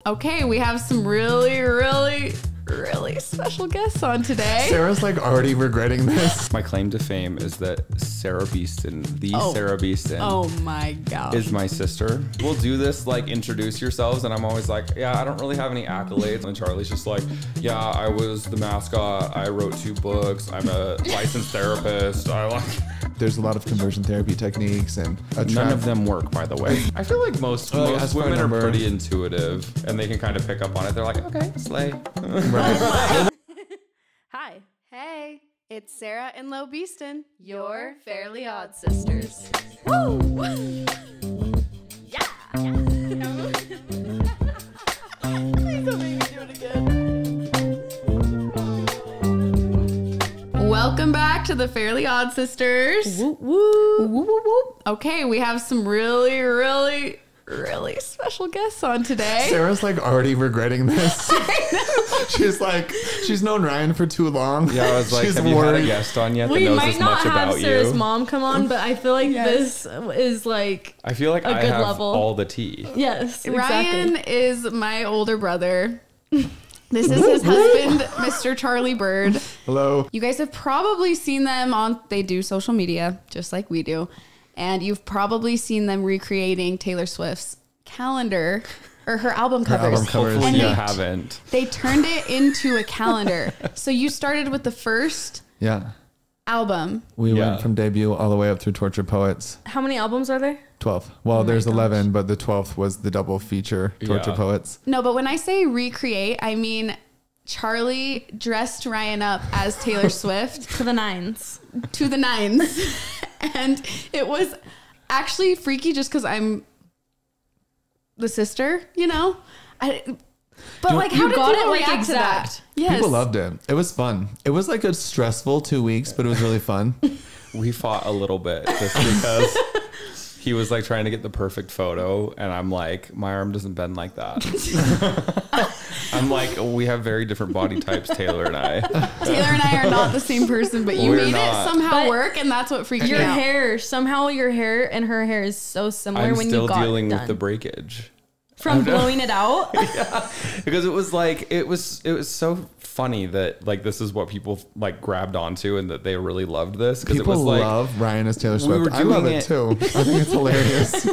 Okay, we have some really special guests on today. Sarah's like already regretting this. My claim to fame is that Sarah Beeston, Sarah Beeston, Oh my gosh. is my sister. We'll do this, like, introduce yourselves, and I'm always like, yeah, I don't really have any accolades. And Charlie's just like, yeah, I was the mascot. I wrote 2 books. I'm a licensed therapist. There's a lot of conversion therapy techniques and None of them work, by the way. I feel like most women are pretty intuitive, and they can kind of pick up on it. They're like, okay, slay. Hi. Hey, it's Sarah and Lo Beeston, your Fairly Odd Sisters. Woo! Yeah! Please don't make me do it again. Welcome back to the Fairly Odd Sisters. Woo, woo. Woo, woo, woo. Okay, we have some really special guests on today. Sarah's like already regretting this. She's like, she's known Ryan for too long. Yeah, I was like, have you had a guest on yet that knows this much about you? We might not have Sarah's mom come on, but I feel like this is like I feel like I have level. All the tea. Yes, exactly. Ryan is my older brother. This is his husband, Mr. Charlie Bird. Hello. You guys have probably seen them they do social media, just like we do. And you've probably seen them recreating Taylor Swift's calendar or her album covers. Hopefully and you haven't. They turned it into a calendar. So you started with the first album. We went from debut all the way up through Tortured Poets. How many albums are there? 12. Well, there's 11, but the 12th was the double feature, Tortured Poets. No, but when I say recreate, I mean Charlie dressed Ryan up as Taylor Swift. To the nines. To the nines. And it was actually freaky just because I'm the sister, you know? But like, how did people react to that? Yes. People loved it. It was fun. It was like a stressful 2 weeks, but it was really fun. We fought a little bit just because he was like trying to get the perfect photo, and I'm like, my arm doesn't bend like that. I'm like, we have very different body types, Taylor and I. Taylor and I are not the same person, but you made it somehow work, and that's what freaked me out. Your hair, somehow your hair and her hair is so similar when you got it done. I'm still dealing with the breakage. From blowing it out? Yeah, because it was like, it was so funny that like this is what people like grabbed onto and that they really loved this. Because it was like, love Ryan as Taylor Swift. I love it too. I think it's hilarious.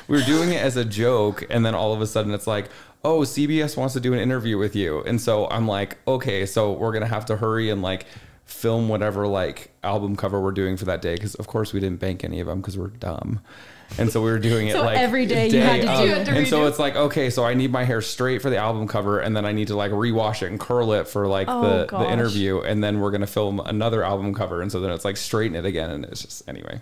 We were doing it as a joke, and then all of a sudden it's like, oh, CBS wants to do an interview with you. And so I'm like, okay, so we're going to have to hurry and like film whatever like album cover we're doing for that day. Because of course we didn't bank any of them because we're dumb. And so we were doing it like every day you had to do it. And so it's like, okay, so I need my hair straight for the album cover, and then I need to like rewash it and curl it for like the interview, and then we're gonna film another album cover, and so then it's like straighten it again, and it's just anyway.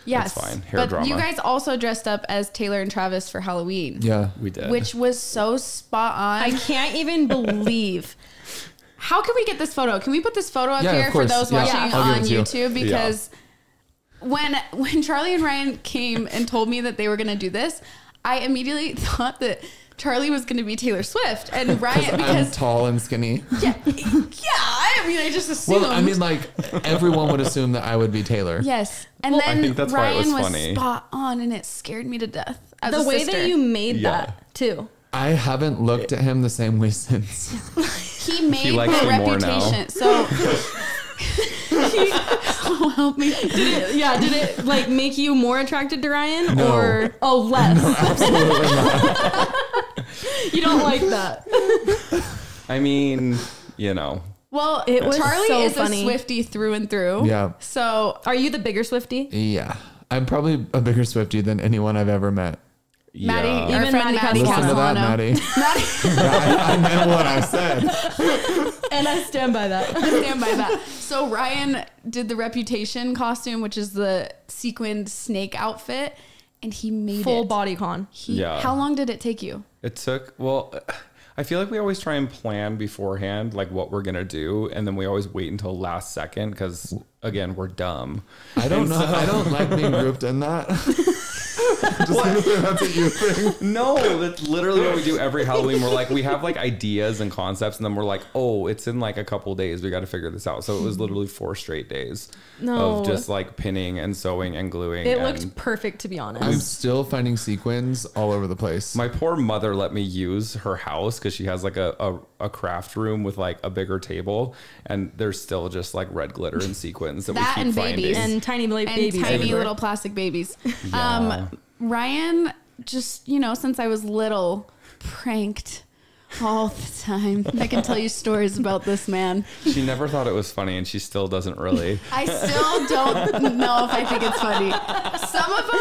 Yes, it's fine. Hair but drama. You guys also dressed up as Taylor and Travis for Halloween. Yeah, we did, which was so spot on. I can't even believe. How can we get this photo? Can we put this photo up here for those watching on YouTube? Because when Charlie and Ryan came and told me that they were going to do this, I immediately thought that Charlie was going to be Taylor Swift and Ryan because I'm tall and skinny. Yeah. I mean, I just assumed. Well, I mean, like everyone would assume that I would be Taylor. Yes, and then I think that's Ryan why it was funny. Spot on, and it scared me to death. As the a way sister. that you made that too. I haven't looked at him the same way since. He made a reputation. So. Oh, help me. Did it like make you more attracted to Ryan? No. Or less? No, absolutely not. You don't like that. I mean, you know. Well, it was Charlie so is funny. a Swiftie through and through. Yeah. So are you the bigger Swiftie? Yeah. I'm probably a bigger Swiftie than anyone I've ever met. Maddie, Yeah. even Maddie Listen to that, Maddie. I meant what I said. And I stand by that. So Ryan did the Reputation costume, which is the sequined snake outfit, and he made full body con. How long did it take you? It took, I feel like we always try and plan beforehand, like what we're going to do. And then we always wait until last second because, again, we're dumb. I don't know. I don't like being grouped in that. That's what you think. No, that's literally what we do every Halloween. We're like, we have like ideas and concepts, and then we're like, oh, it's in like a couple days. We got to figure this out. So it was literally 4 straight days of just like pinning and sewing and gluing. It looked perfect, to be honest. I'm still finding sequins all over the place. My poor mother let me use her house because she has like a craft room with like a bigger table, and there's still just like red glitter and sequins that we keep and finding. babies. And tiny babies. Tiny everywhere. little plastic babies. Yeah. Ryan, just, since I was little, pranked all the time. I can tell you stories about this man. She never thought it was funny, and she still doesn't really. I still don't know if I think it's funny. Some of them.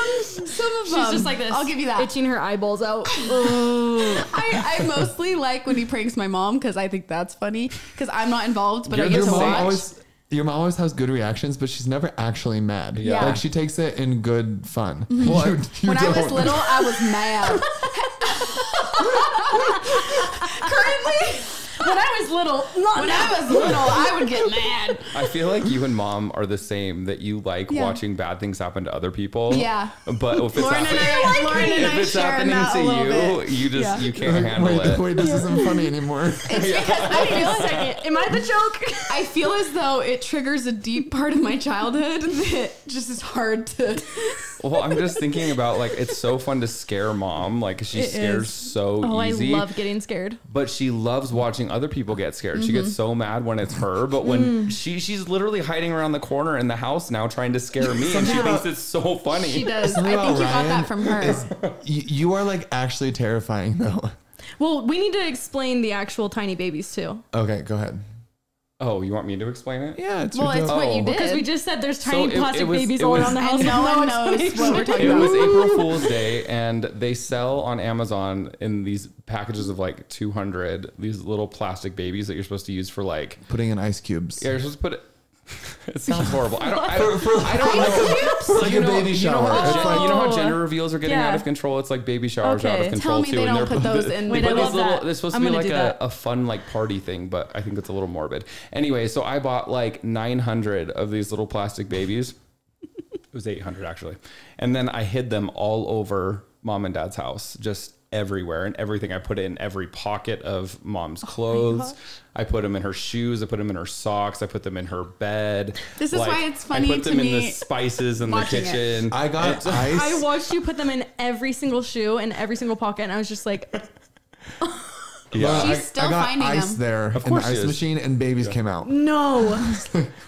She's just like this. I'll give you that. Itching her eyeballs out. I mostly like when he pranks my mom because I think that's funny because I'm not involved, but I get to watch. Your mom always has good reactions, but she's never actually mad. Yeah. Like she takes it in good fun. Well, when I was little, I was mad. Currently, when I was little, I would get mad. I feel like you and mom are the same, that you like watching bad things happen to other people. Yeah. But if it's Lauren happening to you, you can't handle it. Wait, this isn't funny anymore. It's because I feel Am I the joke? I feel as though it triggers a deep part of my childhood that just is hard to. Well, I'm just thinking about like, it's so fun to scare mom. Like she scares so easy. I love getting scared. But she loves watching other people get scared. She gets so mad when it's her. But when she's literally hiding around the corner in the house now trying to scare me. And she thinks it's so funny. She does. I think you got that from her. You are like actually terrifying though. Well, we need to explain the actual tiny babies too. Okay, go ahead. Oh, you want me to explain it? Yeah, it's what you did. Because we just said there's tiny So plastic babies all around the house. And no one knows what we're talking It about. was April Fool's Day, and they sell on Amazon in these packages of like 200 these little plastic babies that you're supposed to use for like putting in ice cubes. Yeah, you're supposed to put it. It sounds horrible. I don't know. Like a baby shower. You know how gender reveals are getting out of control? It's like baby showers are out of control tell me too. They don't put those in. Wait, I love that. They're supposed to be like a fun like party thing, but I think it's a little morbid. Anyway, so I bought like 900 of these little plastic babies. It was 800 actually. And then I hid them all over mom and dad's house, just everywhere and everything. I put it in every pocket of mom's clothes. I put them in her shoes. I put them in her socks. I put them in her bed. This is why it's funny to me. I put them in the spices in the kitchen. I got ice. I watched you put them in every single shoe and every single pocket, and I was just like, yeah. She's still I got finding ice them. there in the ice machine, and babies came out. no.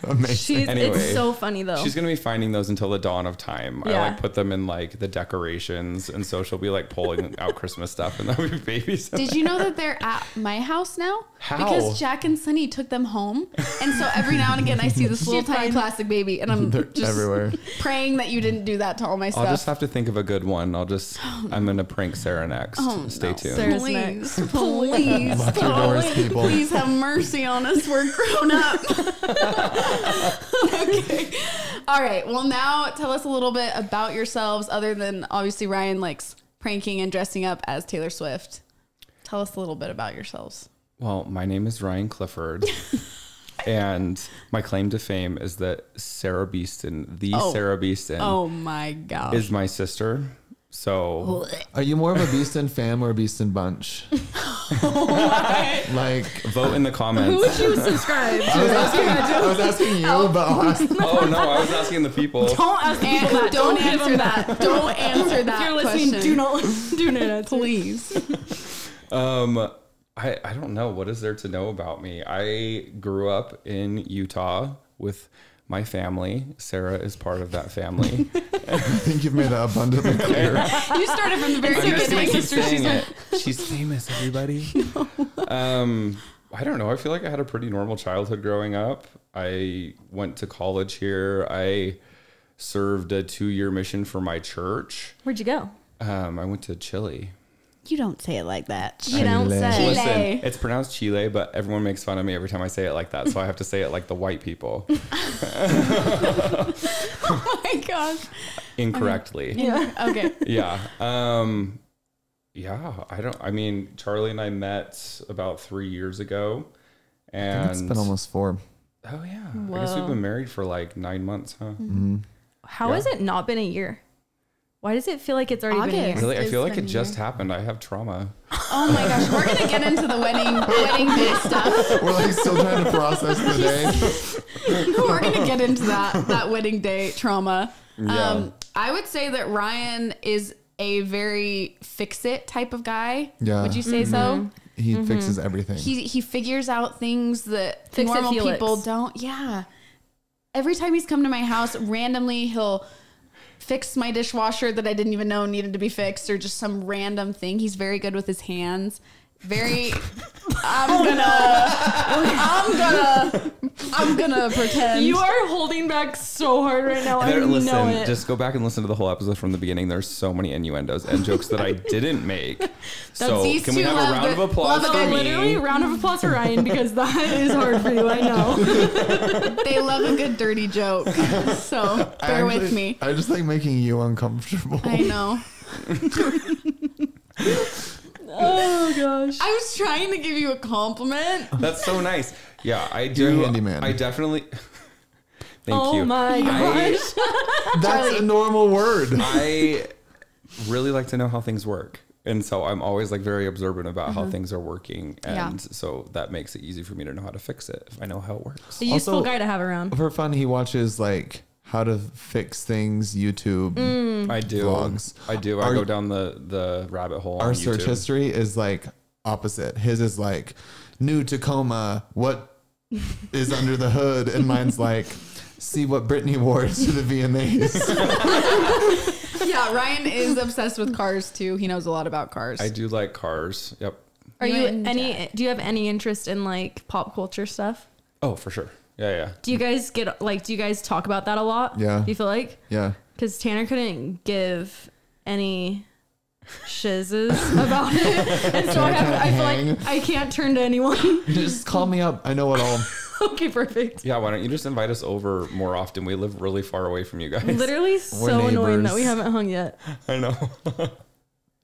Amazing. Anyway, it's so funny though. She's gonna be finding those until the dawn of time. Yeah. I like put them in like the decorations, and so she'll be like pulling out Christmas stuff, and there'll be babies. Did you know that they're at my house now? How? Because Jack and Sunny took them home, and so every now and again I see this little tiny plastic baby, and I'm just everywhere praying that you didn't do that to all my stuff. I'll just have to think of a good one. I'm gonna prank Sarah next. Stay tuned. Sarah's Please, next. please, Lock your doors, people. please have mercy on us. We're grown up. Okay. All right. Well, now tell us a little bit about yourselves, other than obviously Ryan likes pranking and dressing up as Taylor Swift. Tell us a little bit about yourselves. Well, my name is Ryan Clifford. And my claim to fame is that Sarah Beeston, Sarah Beeston, oh my gosh, is my sister. So, are you more of a Beeston fam or a Beeston bunch? Like, vote in the comments. Who would you subscribe to? I was asking you, but I'll ask. Oh no, I was asking the people. Don't ask people that. Don't give answer them that. Don't answer that. If you're listening, question. do not answer. Please. I don't know. What is there to know about me? I grew up in Utah with my family. Sarah is part of that family. I think you've made that abundantly clear. You started from the very beginning. She's famous, everybody. No. I don't know. I feel like I had a pretty normal childhood growing up. I went to college here. I served a 2-year mission for my church. Where'd you go? I went to Chile. You don't say it like that. You don't say. Listen, it's pronounced Chile, but everyone makes fun of me every time I say it like that. So I have to say it like the white people. Oh my gosh. Incorrectly. Yeah. Okay. Yeah. I mean, Charlie and I met about 3 years ago. And It's been almost 4. Oh yeah. Whoa. I guess we've been married for like 9 months, huh? Mm-hmm. How has it not been a year? Why does it feel like it's already been a year? Really? I feel like it just happened. I have trauma. Oh my gosh. We're going to get into the wedding day stuff. We're like still trying to process the day. We're going to get into that wedding day trauma. Yeah. I would say that Ryan is a very fix-it type of guy. Yeah. Would you say so? He fixes everything. He figures out things that normal people don't. Yeah. Every time he's come to my house, randomly he'll fix my dishwasher that I didn't even know needed to be fixed, or just some random thing. He's very good with his hands. Very, I'm gonna pretend. You are holding back so hard right now. I know it. Just go back and listen to the whole episode from the beginning. There's so many innuendos and jokes that I didn't make. So can we have a round of applause for me? Literally, round of applause for Ryan, because that is hard for you. I know. They love a good dirty joke. So bear with me. I just like making you uncomfortable. I know. Oh gosh. I was trying to give you a compliment. That's so nice. Yeah, I do. You're a handyman. I definitely. Thank you. Oh my gosh. That's a normal word. I really like to know how things work. And so I'm always like very observant about how things are working. And so that makes it easy for me to know how to fix it if I know how it works. A useful guy to have around. For fun, he watches like how to fix things, YouTube. I do. Vlogs. I do. I go down the rabbit hole. Our on search YouTube. history is like opposite. His is like new Tacoma. What is under the hood? And mine's like, see what Britney wore to the VMAs. Yeah, Ryan is obsessed with cars too. He knows a lot about cars. I do like cars. Yep. Do you have any interest in like pop culture stuff? Oh, for sure. Yeah. Do you guys do you guys talk about that a lot? Yeah. Do you feel like? Yeah. Because Tanner couldn't give any shizzes about it. And so I feel like I can't turn to anyone. Just call me up. I know it all. Okay, perfect. Yeah, why don't you just invite us over more often? We live really far away from you guys. Literally so annoying that we haven't hung yet. I know. Do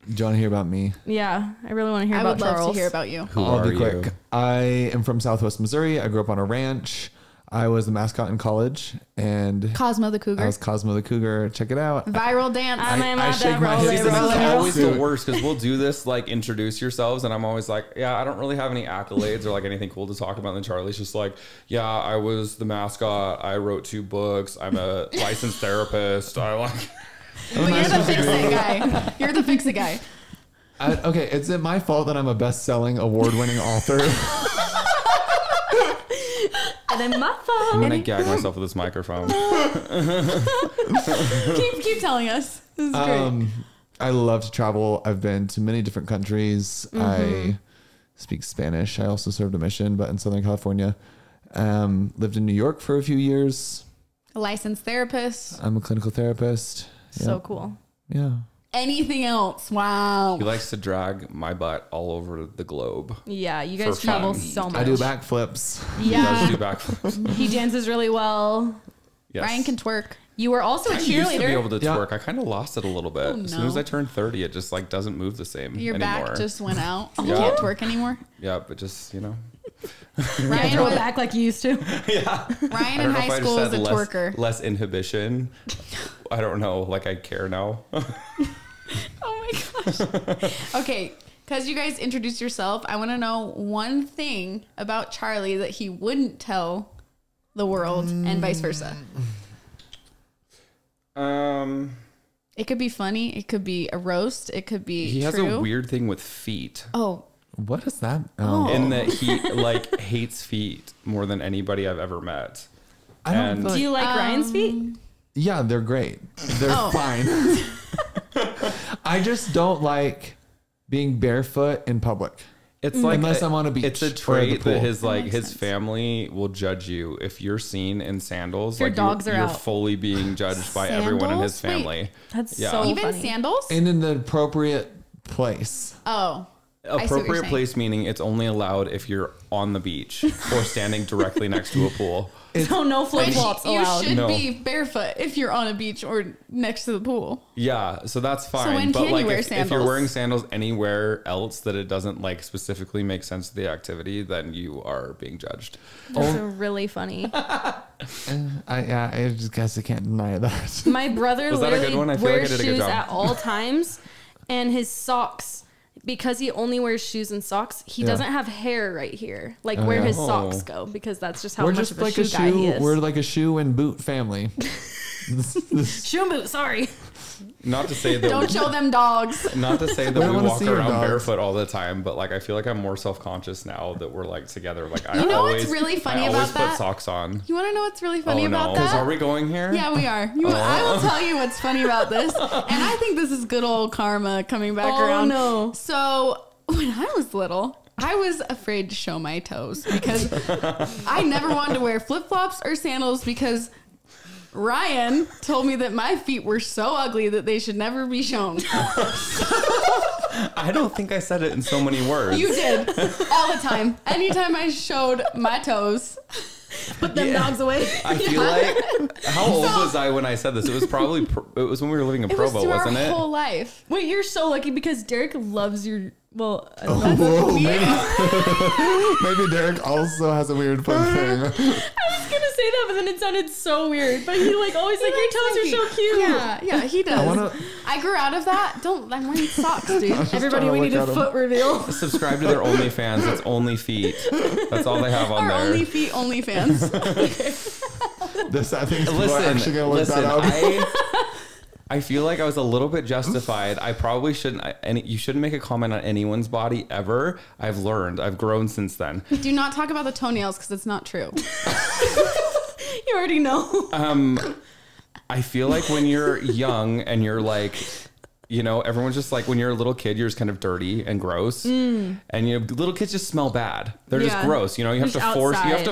you want to hear about me? Yeah, I really want to hear about Charles. I would love to hear about you. I'll be quick. I am from Southwest Missouri. I grew up on a ranch. I was the mascot in college, and Cosmo the Cougar. I was Cosmo the Cougar. Check it out. Viral dance. I shake my hips. This is always the worst because we'll do this, like, introduce yourselves, and I'm always like, yeah, I don't really have any accolades or like anything cool to talk about. And then Charlie's just like, yeah, I was the mascot. I wrote 2 books. I'm a licensed therapist. I like. But you're the fix-it guy. You're the fix-it guy. Okay, is it my fault that I'm a best-selling, award-winning author? And then my phone. I'm gonna gag myself with this microphone. keep telling us. This is great. I love to travel. I've been to many different countries. I speak Spanish. I also served a mission, but in Southern California. Lived in New York for a few years. A licensed therapist. I'm a clinical therapist. So cool. Yeah. Anything else? Wow. He likes to drag my butt all over the globe. Yeah, you guys travel fun. so much. I do backflips. Yeah. He does do backflips. He dances really well. Yes. Ryan can twerk. You were also a I used to be cheerleader. able to twerk. I kind of lost it a little bit. Oh, As soon no. as I turned 30, it just like doesn't move the same Your anymore. back just went out. You Yeah. can't twerk anymore. Yeah, but just, you know. Ryan throw it back like you used to. Yeah. Ryan in high school was a twerker. Less inhibition. I don't know. Like I care now. Oh my gosh. Okay, because you guys introduced yourself, I want to know one thing about Charlie that he wouldn't tell the world and vice versa. It could be funny. It could be a roast. It could be He has true. a weird thing with feet. Oh, What is that? Oh. In that he like hates feet more than anybody I've ever met. I don't And- feel Do you like Ryan's feet? Yeah, they're great. They're fine. I just don't like being barefoot in public. It's like Unless I'm on a beach It's a or at the trait that pool. his family will judge you if you're seen in sandals. Your like dogs are you're out. fully being judged by everyone in his Sandals? family. That's Yeah. so even funny. sandals? And in the appropriate place. Oh, Appropriate place meaning it's only allowed if you're on the beach or standing directly next to a pool. So no flip-flops allowed. You should be barefoot if you're on a beach or next to the pool. Yeah, so that's fine. So when but can like you wear if sandals? you're wearing sandals anywhere else that it doesn't like specifically make sense to the activity, then you are being judged. That's really funny. I just guess I can't deny that. My brother literally wears like shoes at all times, and his socks, because he only wears shoes and socks, he doesn't have hair right here, like where his socks go, because that's just how much of a shoe guy he is. We're like a shoe and boot family. Shoe and boot, sorry. Not to say that don't show them dogs. Not to say that we walk around barefoot all the time, but like I feel like I'm more self-conscious now that we're like together. Like I always, what's really funny I always about that? put socks on. You want to know what's really funny about that? Because are we going here? Yeah, we are. I will tell you what's funny about this, and I think this is good old karma coming back around. No. So when I was little, I was afraid to show my toes because I never wanted to wear flip-flops or sandals because Ryan told me that my feet were so ugly that they should never be shown. I don't think I said it in so many words. You did. All the time. Anytime I showed my toes. Put them dogs away. I feel like, how old was I when I said this? It was probably, it was when we were living in Provo, wasn't it? Our whole life. Wait, you're so lucky because Derek loves your, well, I don't know. Maybe Derek also has a weird fun thing. I was gonna say that, but then it sounded so weird. But he like always like your toes are so cute. Yeah, he does. I grew out of that. I'm wearing socks, dude. Everybody, we need a foot reveal. Subscribe to their OnlyFans. It's only feet. That's all they have on there. Only feet, OnlyFans. This, I think, actually gonna work that out. I feel like I was a little bit justified. I probably shouldn't. You shouldn't make a comment on anyone's body ever. I've learned. I've grown since then. Do not talk about the toenails because it's not true. You already know. I feel like when you're young and you're like, you know, everyone's just like, when you're a little kid, you're just kind of dirty and gross, and little kids just smell bad. They're just gross. You know, you have to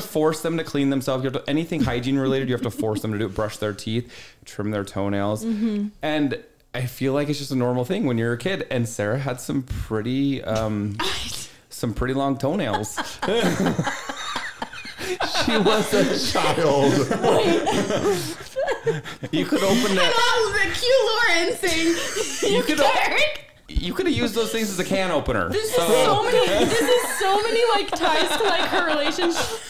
force them to clean themselves. You have to, anything hygiene related, you have to force them to do it. Brush their teeth, trim their toenails, and I feel like it's just a normal thing when you're a kid. And Sarah had some pretty long toenails. She was a child. You could open that. The Q Lauren thing. You could have used those things as a can opener. This is so many like ties to like her relationship.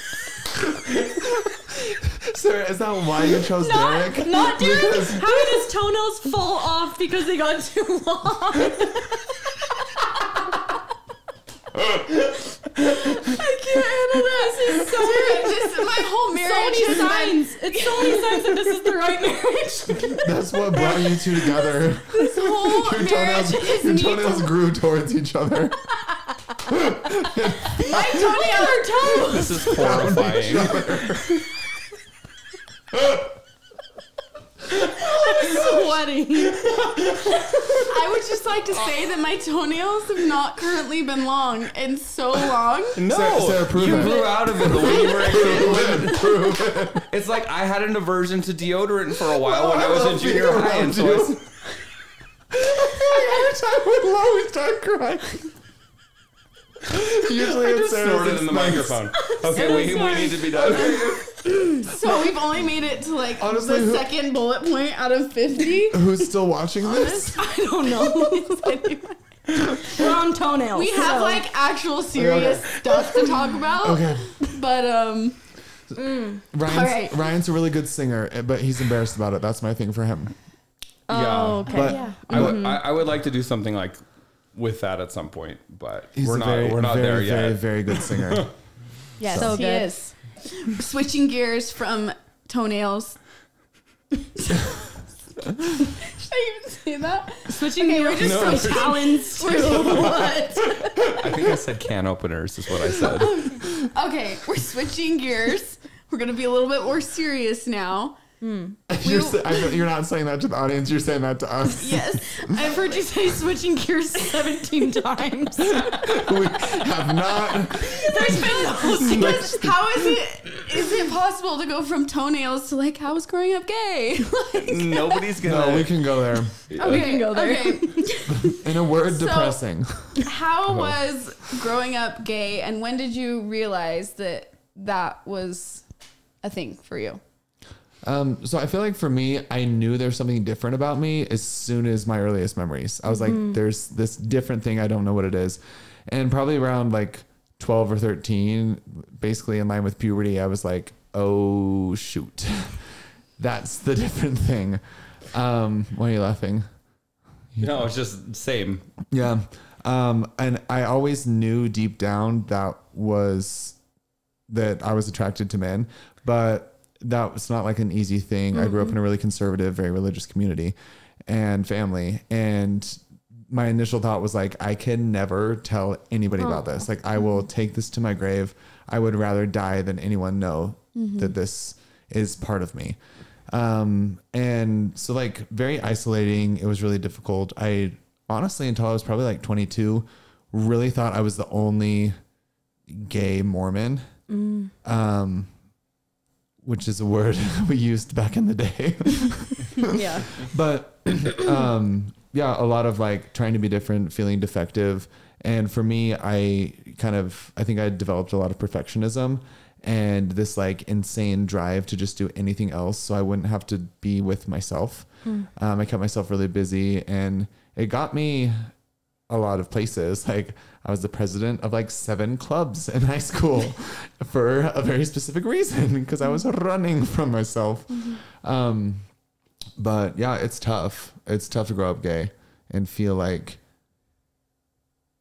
Sarah, is that why you chose Derek? Not Derek. How did his toenails fall off because they got too long? I can't handle this. This is so my whole marriage. So many signs. It's so many signs that this is the right marriage. That's what brought you two together. This whole your toenails grew towards each other. My toenails are toes. This is horrifying. I'm sweating. I would just like to say that my toenails have not currently been long in so long. No, Sarah, you grew out of it the way you were a kid. It's like I had an aversion to deodorant for a while when I was in junior high, and so every time we start crying. Usually it's snorted in the microphone. Okay, we need to be done. So we've only made it to like the second bullet point out of 50. Who's still watching this? I don't know. We're on toenails. We have like actual serious stuff to talk about. Okay. But Ryan's a really good singer, but he's embarrassed about it. That's my thing for him. Oh, okay. But yeah. I would like to do something like with that at some point, but he's we're not there yet. Very, very good singer. Yes, so he is. Switching gears from toenails. Should I even say that? Switching gears from talons to what? I think I said can openers is what I said. Okay, we're switching gears. We're going to be a little bit more serious now. You're not saying that to the audience. You're saying that to us. Yes. I've heard you say switching gears 17 times. We have not. There's been because how is it possible to go from toenails to like, how was growing up gay? Like, nobody's gonna. No, we can go there. Okay, we can go there. Okay. In a word, depressing. How was growing up gay, and when did you realize that was a thing for you? So I feel like for me, I knew there's something different about me as soon as my earliest memories. I was like, there's this different thing. I don't know what it is. And probably around like 12 or 13, basically in line with puberty, I was like, oh shoot, that's the different thing. Why are you laughing? No, it's just same. Yeah. And I always knew deep down that I was attracted to men, but that was not like an easy thing. I grew up in a really conservative, very religious community and family. And my initial thought was like, I can never tell anybody about this. Like, I will take this to my grave. I would rather die than anyone know that this is part of me. And so like very isolating. It was really difficult. I honestly, until I was probably like 22, really thought I was the only gay Mormon. Which is a word we used back in the day. Yeah. But, yeah, a lot of like trying to be different, feeling defective. And for me, I think I developed a lot of perfectionism and this like insane drive to just do anything else so I wouldn't have to be with myself. I kept myself really busy, and it got me a lot of places. Like, I was the president of like 7 clubs in high school for a very specific reason, because I was running from myself. But yeah, it's tough. It's tough to grow up gay and feel like,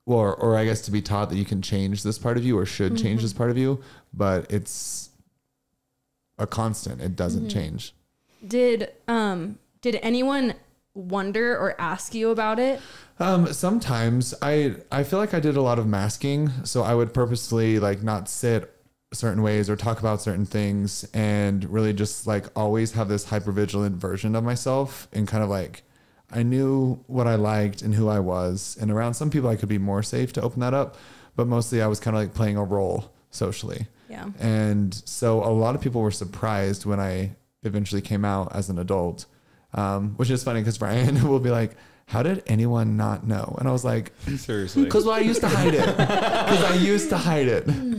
or I guess to be taught that you can change this part of you or should change this part of you, but it's a constant. It doesn't change. Did anyone wonder or ask you about it? Sometimes I feel like I did a lot of masking. So I would purposely like not sit certain ways or talk about certain things, and really just like always have this hypervigilant version of myself, and kind of like I knew what I liked and who I was. And around some people I could be more safe to open that up, but mostly I was kind of like playing a role socially. Yeah. And so a lot of people were surprised when I eventually came out as an adult, which is funny because Ryan will be like, how did anyone not know? And I was like, seriously, because I used to hide it.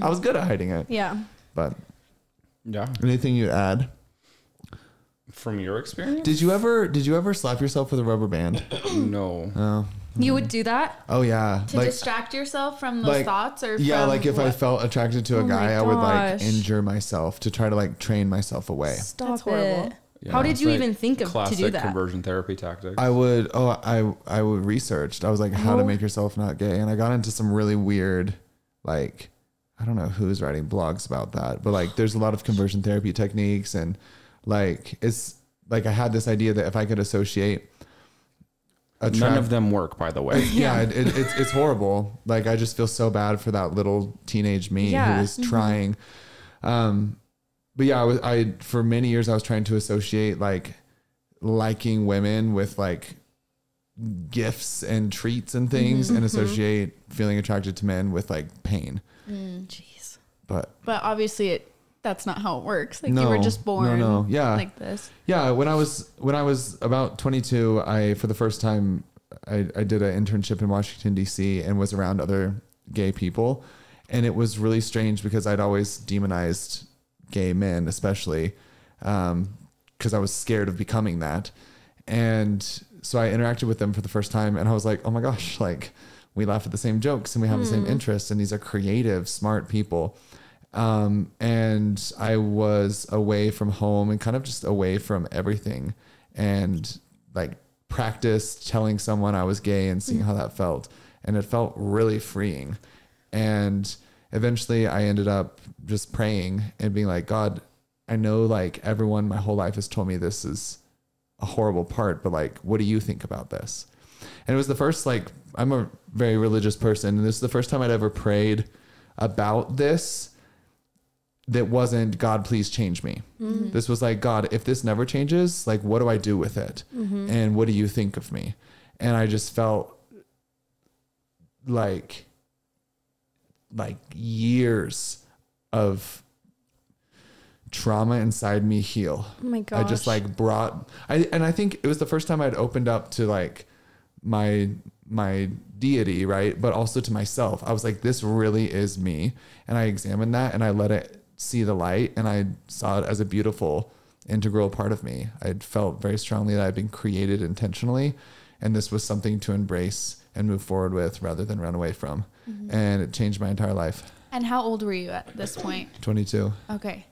I was good at hiding it. Yeah. But yeah. Anything you'd add from your experience? Did you ever slap yourself with a rubber band? No. Oh. You would do that? Oh yeah. To distract yourself from those thoughts, or yeah, like if I felt attracted to a guy, I would like injure myself to try to like train myself away. Stop. That's horrible. Yeah, how did you even think of to do that? Conversion therapy tactics. I would researched. I was like, how to make yourself not gay. And I got into some really weird, like, I don't know who's writing blogs about that, but like there's a lot of conversion therapy techniques, and like, it's like I had this idea that if I could associate none of them work, by the way. It's horrible. Like, I just feel so bad for that little teenage me who was trying. But yeah, I for many years I was trying to associate like liking women with like gifts and treats and things, and associate feeling attracted to men with like pain. Jeez. But obviously that's not how it works. Like, you were just born like this. Yeah. When I was about 22, for the first time I did an internship in Washington, D.C. and was around other gay people. And it was really strange because I'd always demonized gay men, especially because I was scared of becoming that. And so I interacted with them for the first time, and I was like, oh my gosh, like we laugh at the same jokes and we have the same interests, and these are creative, smart people. And I was away from home and kind of just away from everything, and like practiced telling someone I was gay and seeing how that felt. And it felt really freeing. And eventually I ended up just praying and being like, God, I know like everyone my whole life has told me this is a horrible part, but like, what do you think about this? And it was the first, like, I'm a very religious person, and this is the first time I'd ever prayed about this that wasn't God, please change me. Mm-hmm. This was like, God, if this never changes, like, what do I do with it? Mm-hmm. And what do you think of me? And I just felt like years of trauma inside me heal. Oh my gosh. I just like I think it was the first time I'd opened up to like my deity, right? But also to myself. I was like, this really is me. And I examined that and I let it see the light, and I saw it as a beautiful integral part of me. I felt very strongly that I'd been created intentionally, and this was something to embrace and move forward with rather than run away from. Mm-hmm. And it changed my entire life. And how old were you at this point? 22. Okay.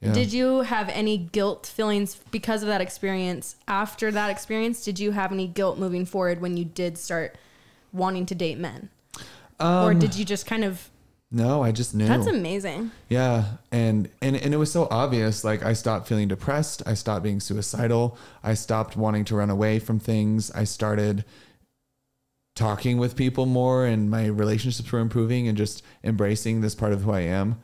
Yeah. Did you have any guilt feelings because of that experience? After that experience, did you have any guilt moving forward when you did start wanting to date men? Or did you just kind of... No, I just knew. That's amazing. Yeah. And it was so obvious. Like, I stopped feeling depressed. I stopped being suicidal. I stopped wanting to run away from things. I started talking with people more, and my relationships were improving, and just embracing this part of who I am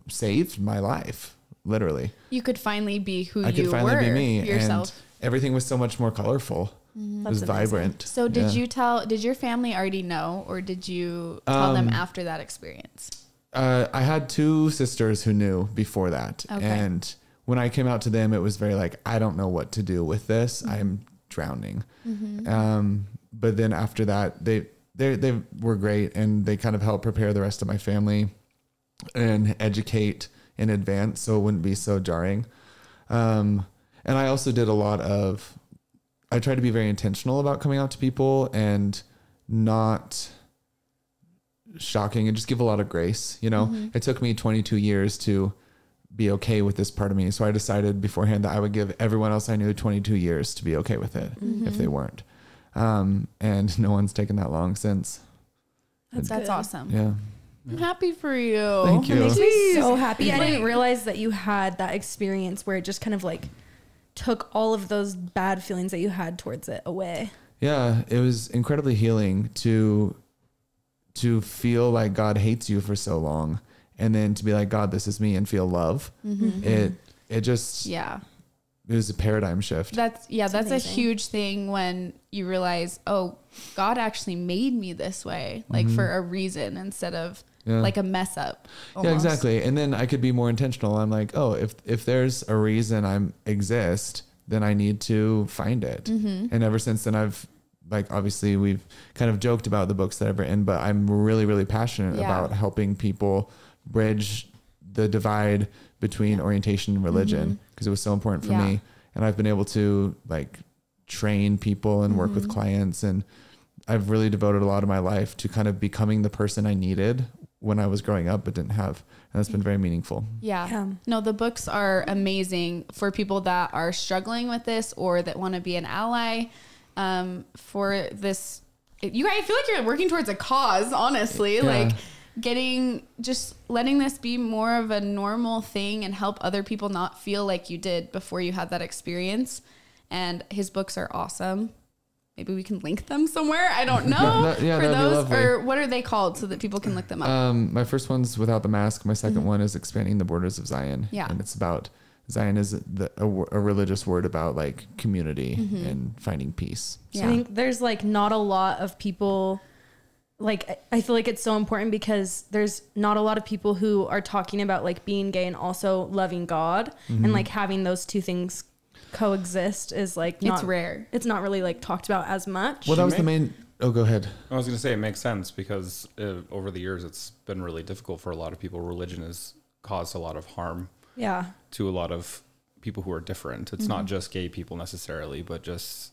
saved my life. Literally. You could finally be who I you could finally were, be me, yourself. And everything was so much more colorful. Mm-hmm. It was vibrant. So did your family already know, or did you tell them after that experience? I had 2 sisters who knew before that. Okay. And when I came out to them, it was very like, I don't know what to do with this. Mm-hmm. I'm drowning. Mm-hmm. But then after that, they were great, and they kind of helped prepare the rest of my family and educate in advance, so it wouldn't be so jarring. And I also did I tried to be very intentional about coming out to people and not shocking, and just give a lot of grace. You know, It took me 22 years to be okay with this part of me. So I decided beforehand that I would give everyone else I knew 22 years to be okay with it if they weren't. And no one's taken that long since. That's awesome. Yeah. I'm happy for you. Thank you. It makes me so happy. I didn't realize that you had that experience where it just kind of like took all of those bad feelings that you had towards it away. Yeah, it was incredibly healing to feel like God hates you for so long, and then to be like, God, this is me, and feel love. Mm-hmm. It just, it was a paradigm shift. That's amazing. A huge thing when you realize, oh, God actually made me this way, like for a reason, instead of like a mess up. Almost. Yeah, exactly. And then I could be more intentional. I'm like, oh, if there's a reason I exist, then I need to find it. Mm-hmm. And ever since then, I've like, obviously we've kind of joked about the books that I've written, but I'm really, really passionate about helping people bridge the divide between orientation and religion, because it was so important for me. And I've been able to like train people and work with clients, and I've really devoted a lot of my life to kind of becoming the person I needed when I was growing up but didn't have. And that's been very meaningful. Yeah. No, the books are amazing for people that are struggling with this or that want to be an ally for this. I feel like you're working towards a cause, honestly. Like letting this be more of a normal thing and help other people not feel like you did before you had that experience. And his books are awesome. Maybe we can link them somewhere. I don't know. For those, or what are they called so that people can look them up? My first one's Without the Mask. My second one is Expanding the Borders of Zion. Yeah. And it's about, Zion is a religious word about like community and finding peace. So. I think there's like not a lot of people, like, I feel like it's so important because there's not a lot of people who are talking about like being gay and also loving God, and like having those two things coexist is like it's rare. It's not really like talked about as much. Well, that was the main. Oh, go ahead. I was going to say it makes sense because over the years it's been really difficult for a lot of people. Religion has caused a lot of harm. To a lot of people who are different. It's not just gay people necessarily, but just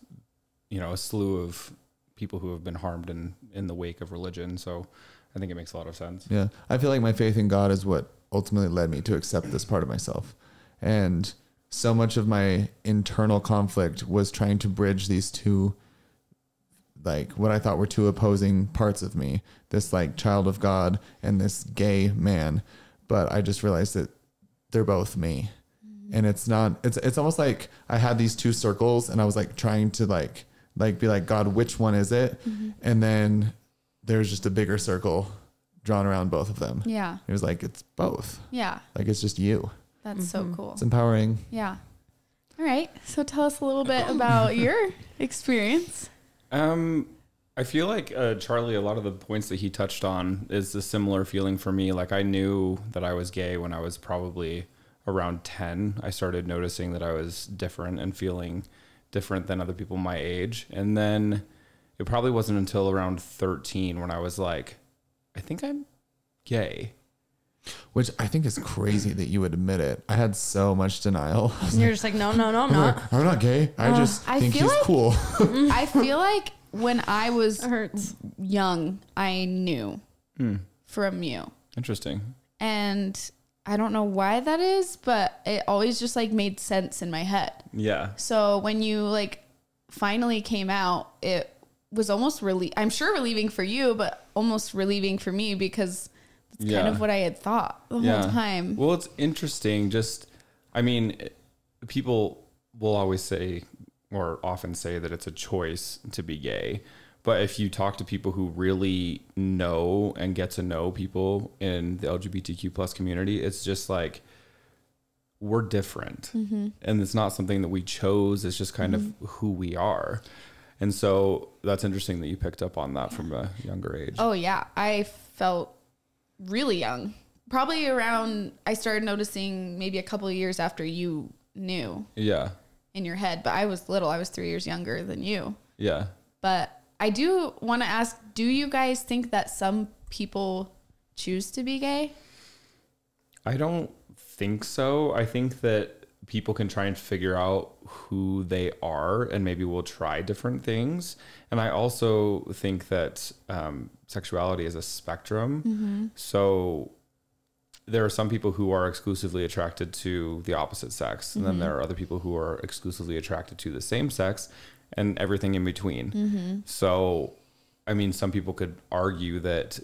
a slew of people who have been harmed in the wake of religion. So I think it makes a lot of sense. Yeah, I feel like my faith in God is what ultimately led me to accept this part of myself, and so much of my internal conflict was trying to bridge these two, like what I thought were two opposing parts of me, this like child of God and this gay man. But I just realized that they're both me. And it's almost like I had these two circles and I was like trying to like be like, God, which one is it? And then there's just a bigger circle drawn around both of them. Yeah. It was like, it's both. Yeah. Like, it's just you. That's so cool. It's empowering. Yeah. All right. So tell us a little bit about your experience. I feel like Charlie, a lot of the points that he touched on is a similar feeling for me. Like I knew that I was gay when I was probably around 10. I started noticing that I was different and feeling different than other people my age. And then it probably wasn't until around 13 when I was like, I think I'm gay. Which I think is crazy that you would admit it. I had so much denial. You're just like, no, I'm not. I'm not gay. I just think he's cool. I feel like when I was young, I knew from you. Interesting. And I don't know why that is, but it always just like made sense in my head. Yeah. So when you like finally came out, it was almost I'm sure relieving for you, but almost relieving for me because it's kind of what I had thought the whole time. Well, it's interesting. Just, I mean, people will always say or often say that it's a choice to be gay. But if you talk to people who really know and get to know people in the LGBTQ plus community, it's just like, we're different. And it's not something that we chose. It's just kind of who we are. And so that's interesting that you picked up on that from a younger age. Oh yeah. I felt really young, probably around, I started noticing maybe a couple of years after you knew in your head, but I was little. I was 3 years younger than you. Yeah. But I do want to ask, do you guys think that some people choose to be gay? I don't think so. I think that people can try and figure out who they are and maybe we'll try different things. And I also think that sexuality is a spectrum. So there are some people who are exclusively attracted to the opposite sex. And then there are other people who are exclusively attracted to the same sex and everything in between. So, I mean, some people could argue that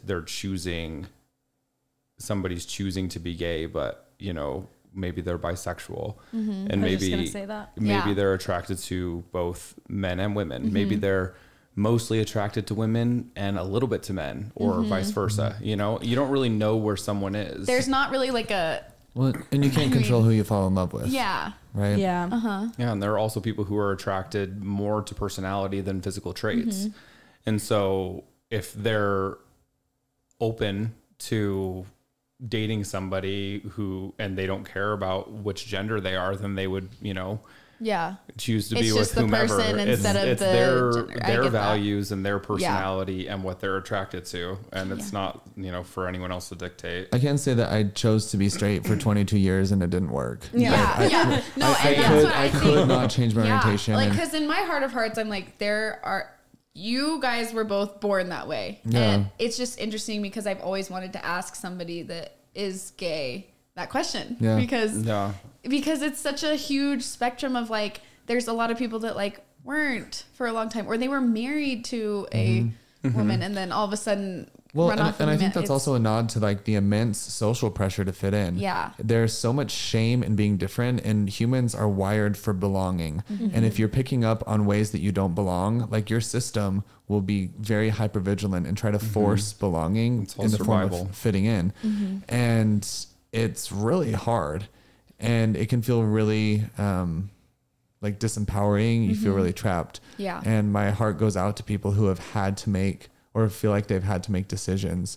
somebody's choosing to be gay, but, you know, maybe they're bisexual and maybe they're attracted to both men and women. Maybe they're mostly attracted to women and a little bit to men or vice versa. You know, you don't really know where someone is. There's not really like a, well, and you can't control who you fall in love with. Yeah. Right. Yeah. Yeah. And there are also people who are attracted more to personality than physical traits. And so if they're open to dating somebody and they don't care about which gender they are, then they would, you know, choose to be with whomever. It's their values and their personality and what they're attracted to. And it's not, you know, for anyone else to dictate. I can't say that I chose to be straight for 22 years and it didn't work. I could not change my orientation. Like, because in my heart of hearts, I'm like, you guys were both born that way. Yeah. And it's just interesting because I've always wanted to ask somebody that is gay that question. Yeah. Because it's such a huge spectrum of like, there's a lot of people that like weren't for a long time, or they were married to a woman and then all of a sudden run off. And I think that's also a nod to like the immense social pressure to fit in. Yeah. There's so much shame in being different, and humans are wired for belonging. And if you're picking up on ways that you don't belong, like your system will be very hypervigilant and try to force belonging in the form of fitting in. And it's really hard, and it can feel really like disempowering. You feel really trapped. Yeah. And my heart goes out to people who have had to make, or feel like they've had to make decisions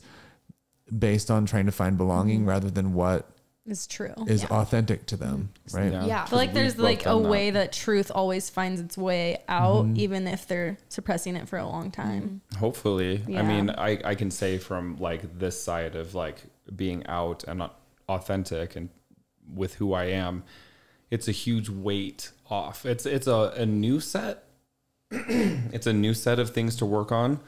based on trying to find belonging rather than what is true, is authentic to them. Right. Yeah. I feel like there's like a way that truth always finds its way out, even if they're suppressing it for a long time. Hopefully. Yeah. I mean, I can say from like this side of like being out and authentic and with who I am, it's a huge weight off. It's a new set. It's a new set of things to work on.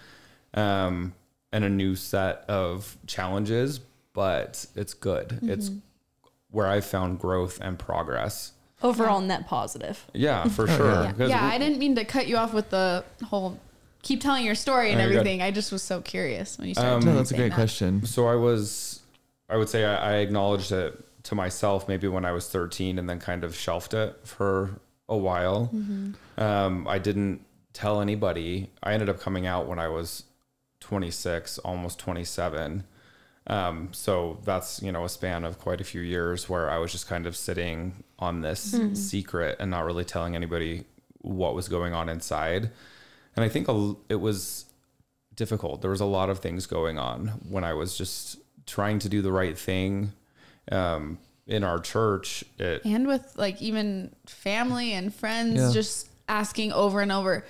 And a new set of challenges, but it's good. It's where I found growth and progress. Overall net positive. Yeah, for sure. Yeah, I didn't mean to cut you off with the whole keep telling your story and everything. I just was so curious when you started. No, that's a great question. So I would say I acknowledged it to myself maybe when I was 13 and then kind of shelved it for a while. I didn't tell anybody. I ended up coming out when I was 26, almost 27. So that's, you know, a span of quite a few years where I was just kind of sitting on this secret and not really telling anybody what was going on inside. And I think it was difficult. There was a lot of things going on when I was just trying to do the right thing. In our church, and with like even family and friends, just asking over and over,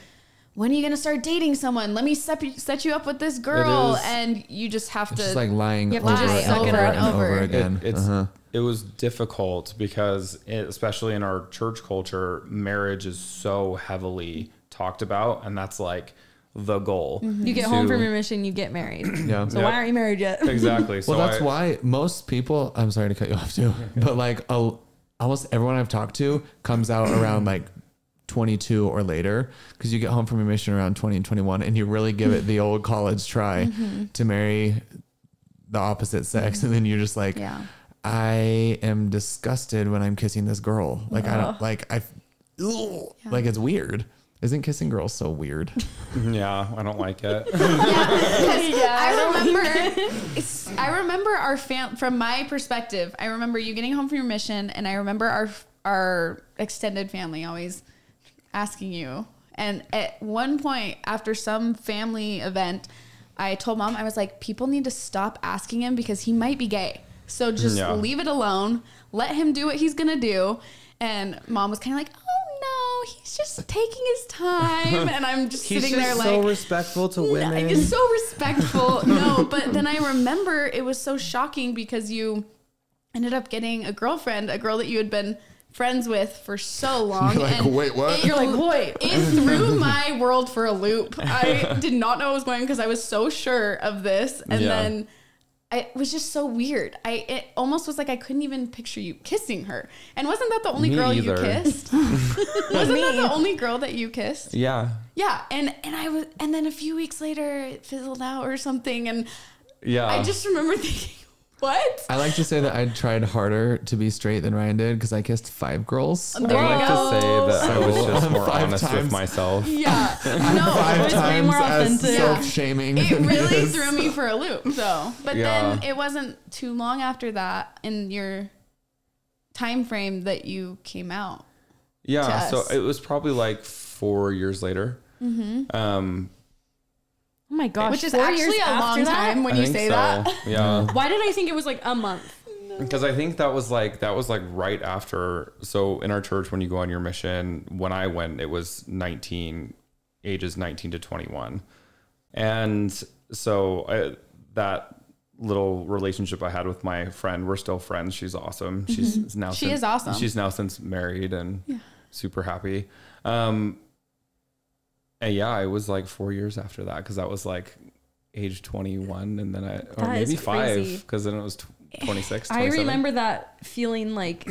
when are you going to start dating someone? Let me set you up with this girl. And you just have to just like lying over and over again. It was difficult because especially in our church culture, marriage is so heavily talked about. And that's like the goal. You get home from your mission, you get married. So why aren't you married yet? Exactly. So well, that's why most people, I'm sorry to cut you off too, but like almost everyone I've talked to comes out around like 22 or later, because you get home from your mission around 20 and 21 and you really give it the old college try to marry the opposite sex. And then you're just like, I am disgusted when I'm kissing this girl. Like, I don't like, like it's weird. Isn't kissing girls so weird? Yeah, I don't like it. I remember our from my perspective, I remember you getting home from your mission, and I remember our extended family always asking you. And at one point after some family event, I told Mom, I was like, people need to stop asking him because he might be gay. So just leave it alone. Let him do what he's going to do. And Mom was kind of like, oh no, he's just taking his time. And I'm just sitting there like, so respectful to women. He's so respectful. No, but then I remember it was so shocking because you ended up getting a girlfriend, a girl that you had been friends with for so long. You're like, wait, what? You're like, wait. It threw my world for a loop. I did not know what was going on because I was so sure of this. And then it was just so weird. It almost was like I couldn't even picture you kissing her. And wasn't that the only girl you kissed? Wasn't that the only girl that you kissed? Yeah. Yeah. And then a few weeks later it fizzled out or something. And I just remember thinking, what? I like to say that I tried harder to be straight than Ryan did because I kissed 5 girls. I like to say that I was just more honest with myself. Yeah. No, 5 times more as authentic. self-shaming. It really threw me for a loop, though. But then it wasn't too long after that in your time frame that you came out. Yeah, so it was probably like 4 years later. Oh my gosh. Which is actually a long time when you say that. Yeah. Why did I think it was like a month? Because I think that was like right after. So in our church, when you go on your mission, when I went, it was ages 19 to 21. And so that little relationship I had with my friend, we're still friends. She's awesome. She is awesome. She's now since married and super happy. And yeah, it was like 4 years after that because that was like age 21, and then or maybe 5 because then it was 26. 27. I remember that feeling like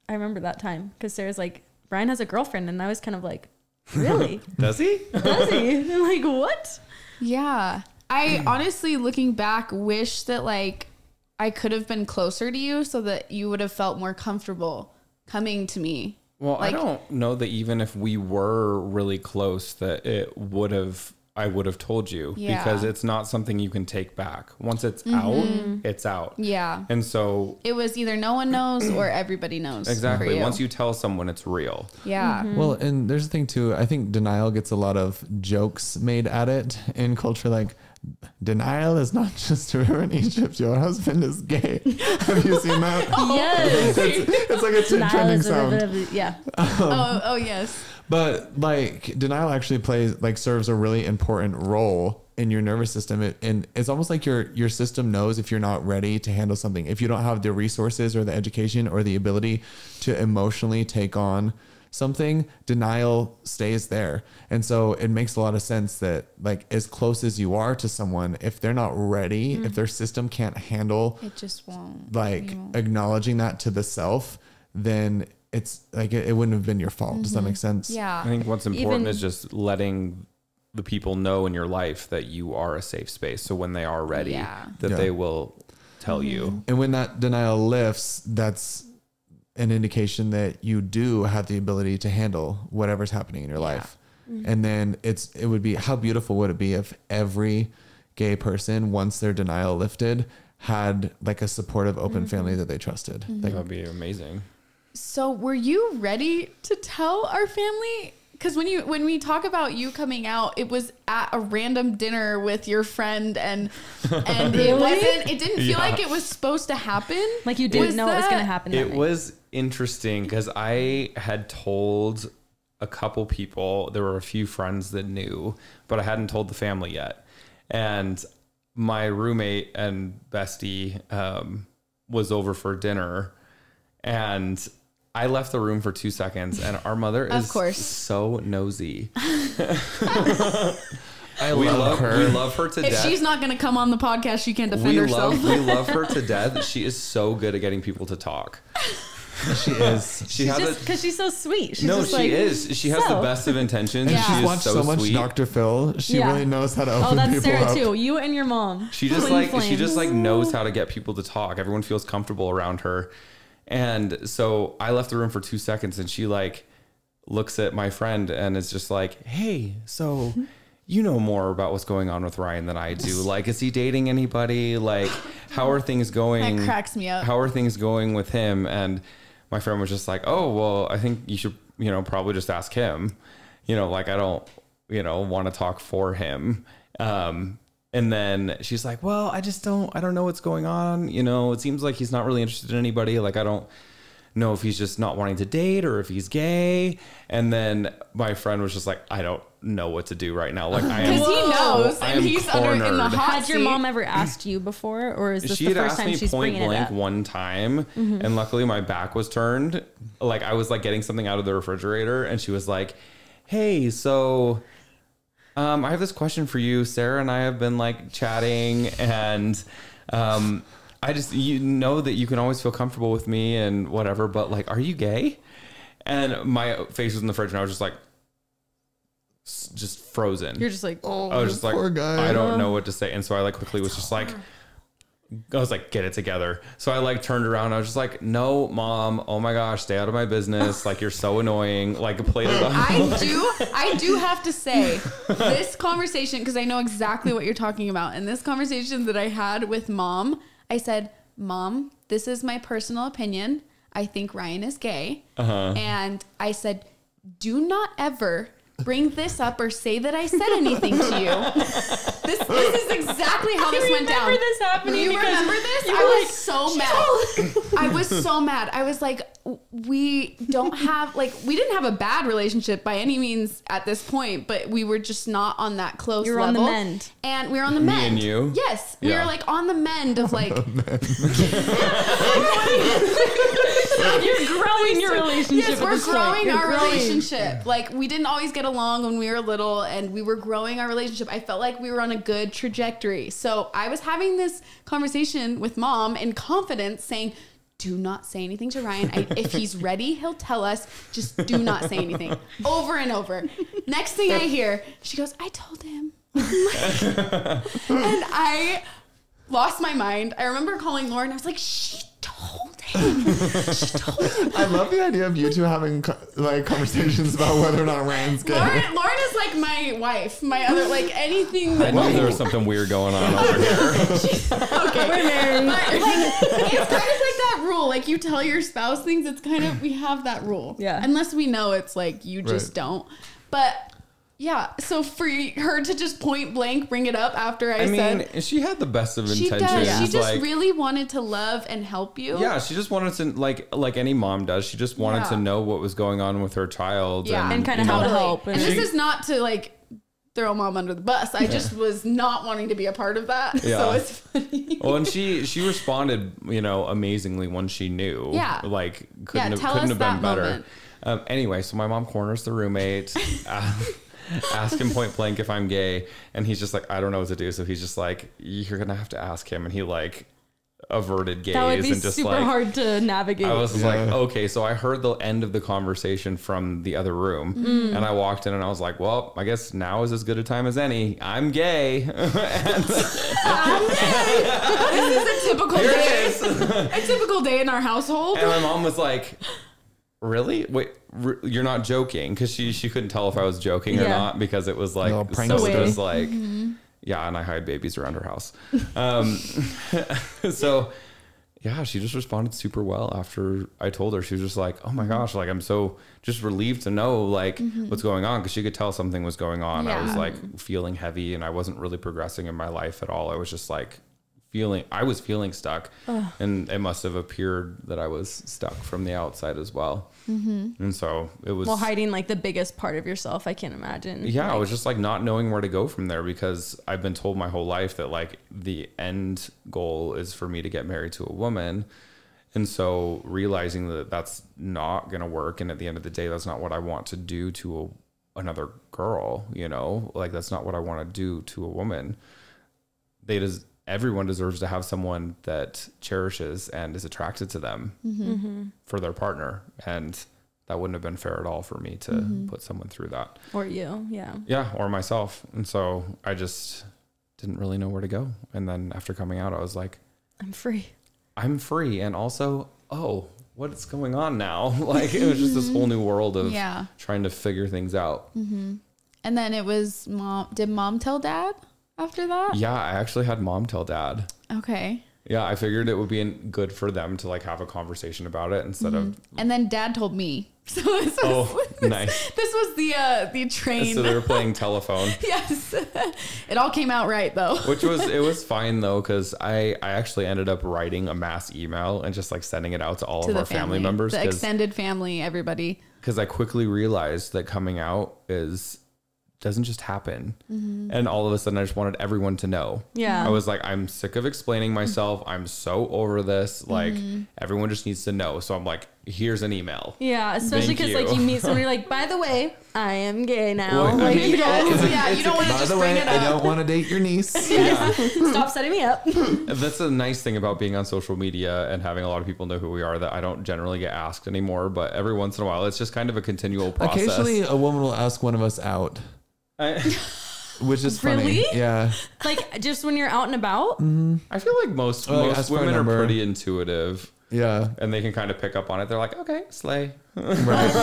I remember that time because Sarah's like, Brian has a girlfriend, and I was kind of like, really? Does he? Does he? And I'm like, what? Yeah, I honestly, looking back, wish that like I could have been closer to you so that you would have felt more comfortable coming to me. Well, like, I don't know that even if we were really close that I would have told you because it's not something you can take back. Once it's out, it's out. Yeah. And so it was either no one knows or everybody knows. Exactly. Once you tell someone, it's real. Yeah. Well, and there's the thing too, I think denial gets a lot of jokes made at it in culture. Like, denial is not just a river in Egypt. Your husband is gay. Have you seen that? Yes. It's like a trending sound. Yeah. Oh, yes. But like denial actually serves a really important role in your nervous system. And it's almost like your system knows if you're not ready to handle something. If you don't have the resources or the education or the ability to emotionally take on something, denial stays there. And so it makes a lot of sense that like as close as you are to someone, if they're not ready, if their system can't handle it, just won't acknowledging that to the self, then it's like it wouldn't have been your fault. Does that make sense? Yeah. I think what's important is just letting the people know in your life that you are a safe space. So when they are ready, they will tell you. And when that denial lifts, that's an indication that you do have the ability to handle whatever's happening in your life. And then it would be, how beautiful would it be if every gay person, once their denial lifted, had like a supportive, open family that they trusted. Mm-hmm. That would be amazing. So were you ready to tell our family? Because when we talk about you coming out, it was at a random dinner with your friend, and it didn't feel like it was supposed to happen. Like you didn't know it was going to happen. It was interesting because I had told a couple people. There were a few friends that knew, but I hadn't told the family yet. And my roommate and bestie was over for dinner, and I left the room for 2 seconds, and our mother is so nosy. We love her to death. If she's not going to come on the podcast, she can't defend herself. We love her to death. She is so good at getting people to talk. She is. Because she's so sweet. She is. She has the best of intentions. And she's watched so much Dr. Phil. She really knows how to open people up. Oh, that's Sarah too. You and your mom. She just knows how to get people to talk. Everyone feels comfortable around her. And so I left the room for 2 seconds, and she like looks at my friend and is just like, hey, so you know more about what's going on with Ryan than I do. Like, is he dating anybody? Like, how are things going? That cracks me up. How are things going with him? And my friend was just like, oh, well, I think you should, probably just ask him. Like, I don't, want to talk for him. And then she's like, well, I don't know what's going on. It seems like he's not really interested in anybody. Like, I don't know if he's just not wanting to date or if he's gay. And then my friend was just like, I don't know what to do right now. Like, I am. Because he knows, and he's under in the hot Had your mom ever asked you before, or is this the first time she's bringing it up? She had asked me point blank one time, and luckily my back was turned. Like, I was like getting something out of the refrigerator, and she was like, hey, so I have this question for you. Sarah and I have been like chatting, and I just, that you can always feel comfortable with me and whatever, but like, are you gay? And my face was in the fridge, and I was just like, just frozen. You're just like, oh, I was just like, poor guy. I don't know what to say. And so I like quickly was just like, I was like, get it together. So I like turned around. And I was just like, no, mom. Oh my gosh, stay out of my business. Like, you're so annoying. Like, played it on. I do have to say this conversation, because I know exactly what you're talking about. And this conversation that I had with mom, I said, Mom, this is my personal opinion. I think Ryan is gay. And I said, do not ever bring this up or say that I said anything to you. This is exactly how this went down. This happening? You remember this? I was so mad. I was so mad. I was like, we didn't have a bad relationship by any means at this point, but we were just not on that close level. On the mend. And we were on the mend. Me and you? Yes. We were like on the mend of like. You're growing your relationship. Yes, we're growing our relationship. Like, we didn't always get along when we were little, and we were growing our relationship. I felt like we were on a good trajectory. So I was having this conversation with mom in confidence, saying, do not say anything to Ryan. If he's ready, he'll tell us. Just do not say anything. Over and over. Next thing I hear, she goes, I told him. And I lost my mind. I remember calling Lauren. I was like, she told him. I love the idea of you two having like conversations about whether or not Ryan's gay. Lauren is like my wife, my other, like anything that. I knew there was something weird going on over here. Okay, we're married. But, it's kind of like that rule. Like, you tell your spouse things. It's kind of, we have that rule. Yeah. Unless we know it's like you just don't. But. Yeah, so for her to just point blank bring it up after I said... mean, she had the best of intentions. She does. She just really wanted to love and help you. Yeah, she just wanted to, like any mom does, she just wanted to know what was going on with her child. Yeah, and kind of how to help. And this is not to, like, throw mom under the bus. I just was not wanting to be a part of that. Yeah. So it's funny. Well, and she responded, amazingly when she knew. Yeah. Like, couldn't have been better. Anyway, so my mom corners the roommate. Ask him point blank if I'm gay, and he's just like, I don't know what to do. So he's just like, you're gonna have to ask him. And he like averted gaze. That would be and just super like hard to navigate. I was like, okay. So I heard the end of the conversation from the other room, and I walked in and I was like, well, I guess now is as good a time as any. I'm gay. This is a typical day. A typical day in our household. And my mom was like, really? Wait, you're not joking? Because she couldn't tell if I was joking or not, because it was like, no, so it was like, Yeah, and I hide babies around her house. So yeah, she just responded super well after I told her. She was just like, oh my gosh, like I'm so just relieved to know like what's going on, because she could tell something was going on. I was like feeling heavy and I wasn't really progressing in my life at all. I was just like feeling stuck. And it must have appeared that I was stuck from the outside as well. And so it was hiding like the biggest part of yourself. I can't imagine. Yeah, I was just like not knowing where to go from there, because I've been told my whole life that like the end goal is for me to get married to a woman. And so realizing that that's not going to work, and at the end of the day, that's not what I want to do to another girl, you know, like that's not what I want to do to a woman. Everyone deserves to have someone that cherishes and is attracted to them for their partner. And that wouldn't have been fair at all for me to put someone through that. Or you. Yeah. Yeah. Or myself. And so I just didn't really know where to go. And then after coming out, I was like, I'm free. And also, what's going on now? Like it was just this whole new world of trying to figure things out. And then it was did mom tell dad after that? Yeah, I actually had mom tell dad. Okay. Yeah, I figured it would be good for them to like have a conversation about it instead of. And then dad told me. So this was, nice. This was the train. So they were playing telephone. Yes. It all came out right though. It was fine though, because I actually ended up writing a mass email and just like sending it out to all of our family members. The extended family, everybody. Because I quickly realized that coming out doesn't just happen. And all of a sudden I just wanted everyone to know. I was like, I'm sick of explaining myself. I'm so over this. Like everyone just needs to know. So I'm like, here's an email. Yeah. Especially because like you meet somebody like, by the way, I am gay now. Well, like, you don't want to just bring it up. I don't want to date your niece. Stop setting me up. That's a nice thing about being on social media and having a lot of people know who we are, that I don't generally get asked anymore, but every once in a while, it's just kind of a continual process. Occasionally a woman will ask one of us out. Which is funny. Really? Yeah. Like just when you're out and about? I feel like most women are pretty intuitive. Yeah. And they can kind of pick up on it. They're like, okay, slay. Right.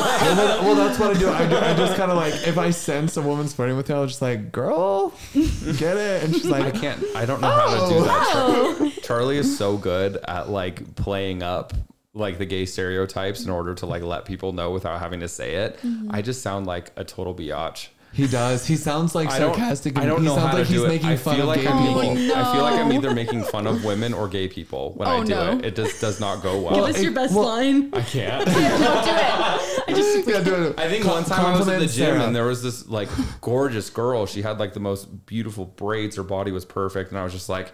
Well, that's what I do. I just kind of like, if I sense a woman's flirting with me, I'll just like, girl, get it. And she's like, I don't know how to do that. Charlie is so good at like playing up like the gay stereotypes in order to like let people know without having to say it. I just sound like a total biatch. He does. He sounds like sarcastic. I don't know how to do it. Making fun of gay people. I feel like I'm either making fun of women or gay people when I do it. It just does not go well. Give us your best line. I can't. Don't do it. I think one time I was at the gym and there was this like gorgeous girl. She had like the most beautiful braids. Her body was perfect. And I was just like,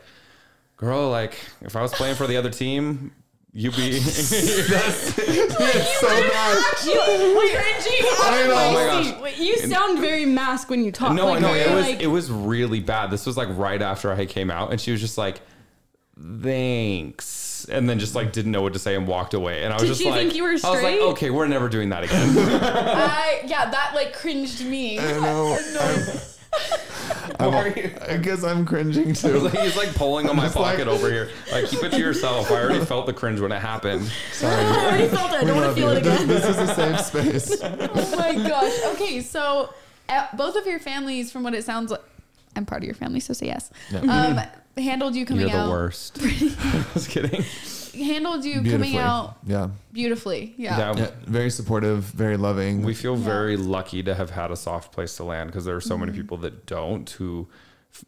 girl, like if I was playing for the other team, you'd be that's so bad. Oh my gosh. You sound very masked when you talk. No, like, it was really bad. This was like right after I came out, and she was just like, thanks, and then just like didn't know what to say and walked away. And I was just like, think you were straight? I was like, okay, we're never doing that again. That like cringed me. I know. I guess I'm cringing too. He's like pulling on my pocket over here. Like, keep it to yourself. I already felt the cringe when it happened. Sorry. I already felt it. I don't want to feel it again. This is a safe space. Oh my gosh. Okay, so both of your families, from what it sounds like, I'm proud of your family, so say yes. Yeah. Handled you coming out. You're the worst. I was kidding. Handled you coming out beautifully. Yeah. Very supportive, very loving. We feel very lucky to have had a soft place to land, because there are so many people that don't,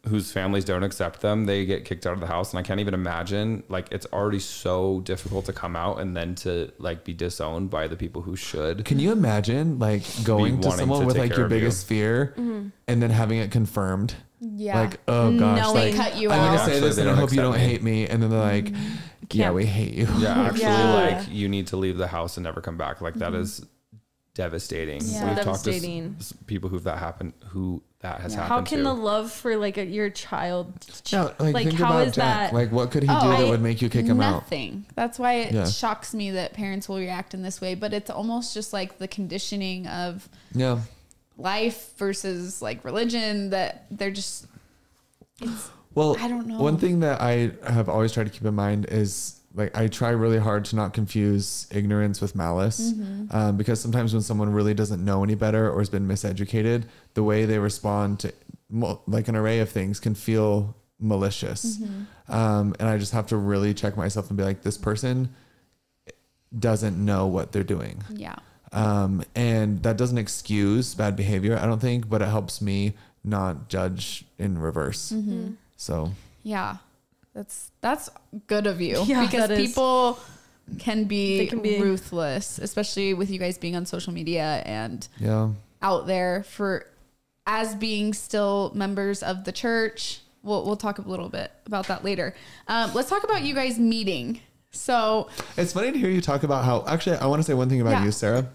whose families don't accept them. They get kicked out of the house, and I can't even imagine, like, it's already so difficult to come out and then to like be disowned by the people who should. Can you imagine like going to someone with like your biggest fear and then having it confirmed? Yeah. Like, oh gosh, no, like, they cut you I'm out. gonna say this and I hope you don't hate me. And then they're like, yeah, we hate you. Yeah, actually, like, you need to leave the house and never come back. Like, that is devastating. Yeah. We've talked to people who that has happened to. How can the love for like your child? Like think how about is Jack. that? Like, what could he do that would make you kick him out? Nothing. That's why it shocks me that parents will react in this way. But it's almost just like the conditioning of life versus like religion, that they're just. Well, I don't know. One thing that I have always tried to keep in mind is like, I try really hard to not confuse ignorance with malice, because sometimes when someone really doesn't know any better or has been miseducated, the way they respond to like an array of things can feel malicious. And I just have to really check myself and be like, this person doesn't know what they're doing. Yeah. And that doesn't excuse bad behavior, I don't think, but it helps me not judge in reverse. So yeah, that's good of you, Yeah, because people can be ruthless, especially with you guys being on social media and out there as being still members of the church. We'll talk a little bit about that later. Let's talk about you guys meeting. So it's funny to hear you talk about how, actually, I want to say one thing about you, Sarah.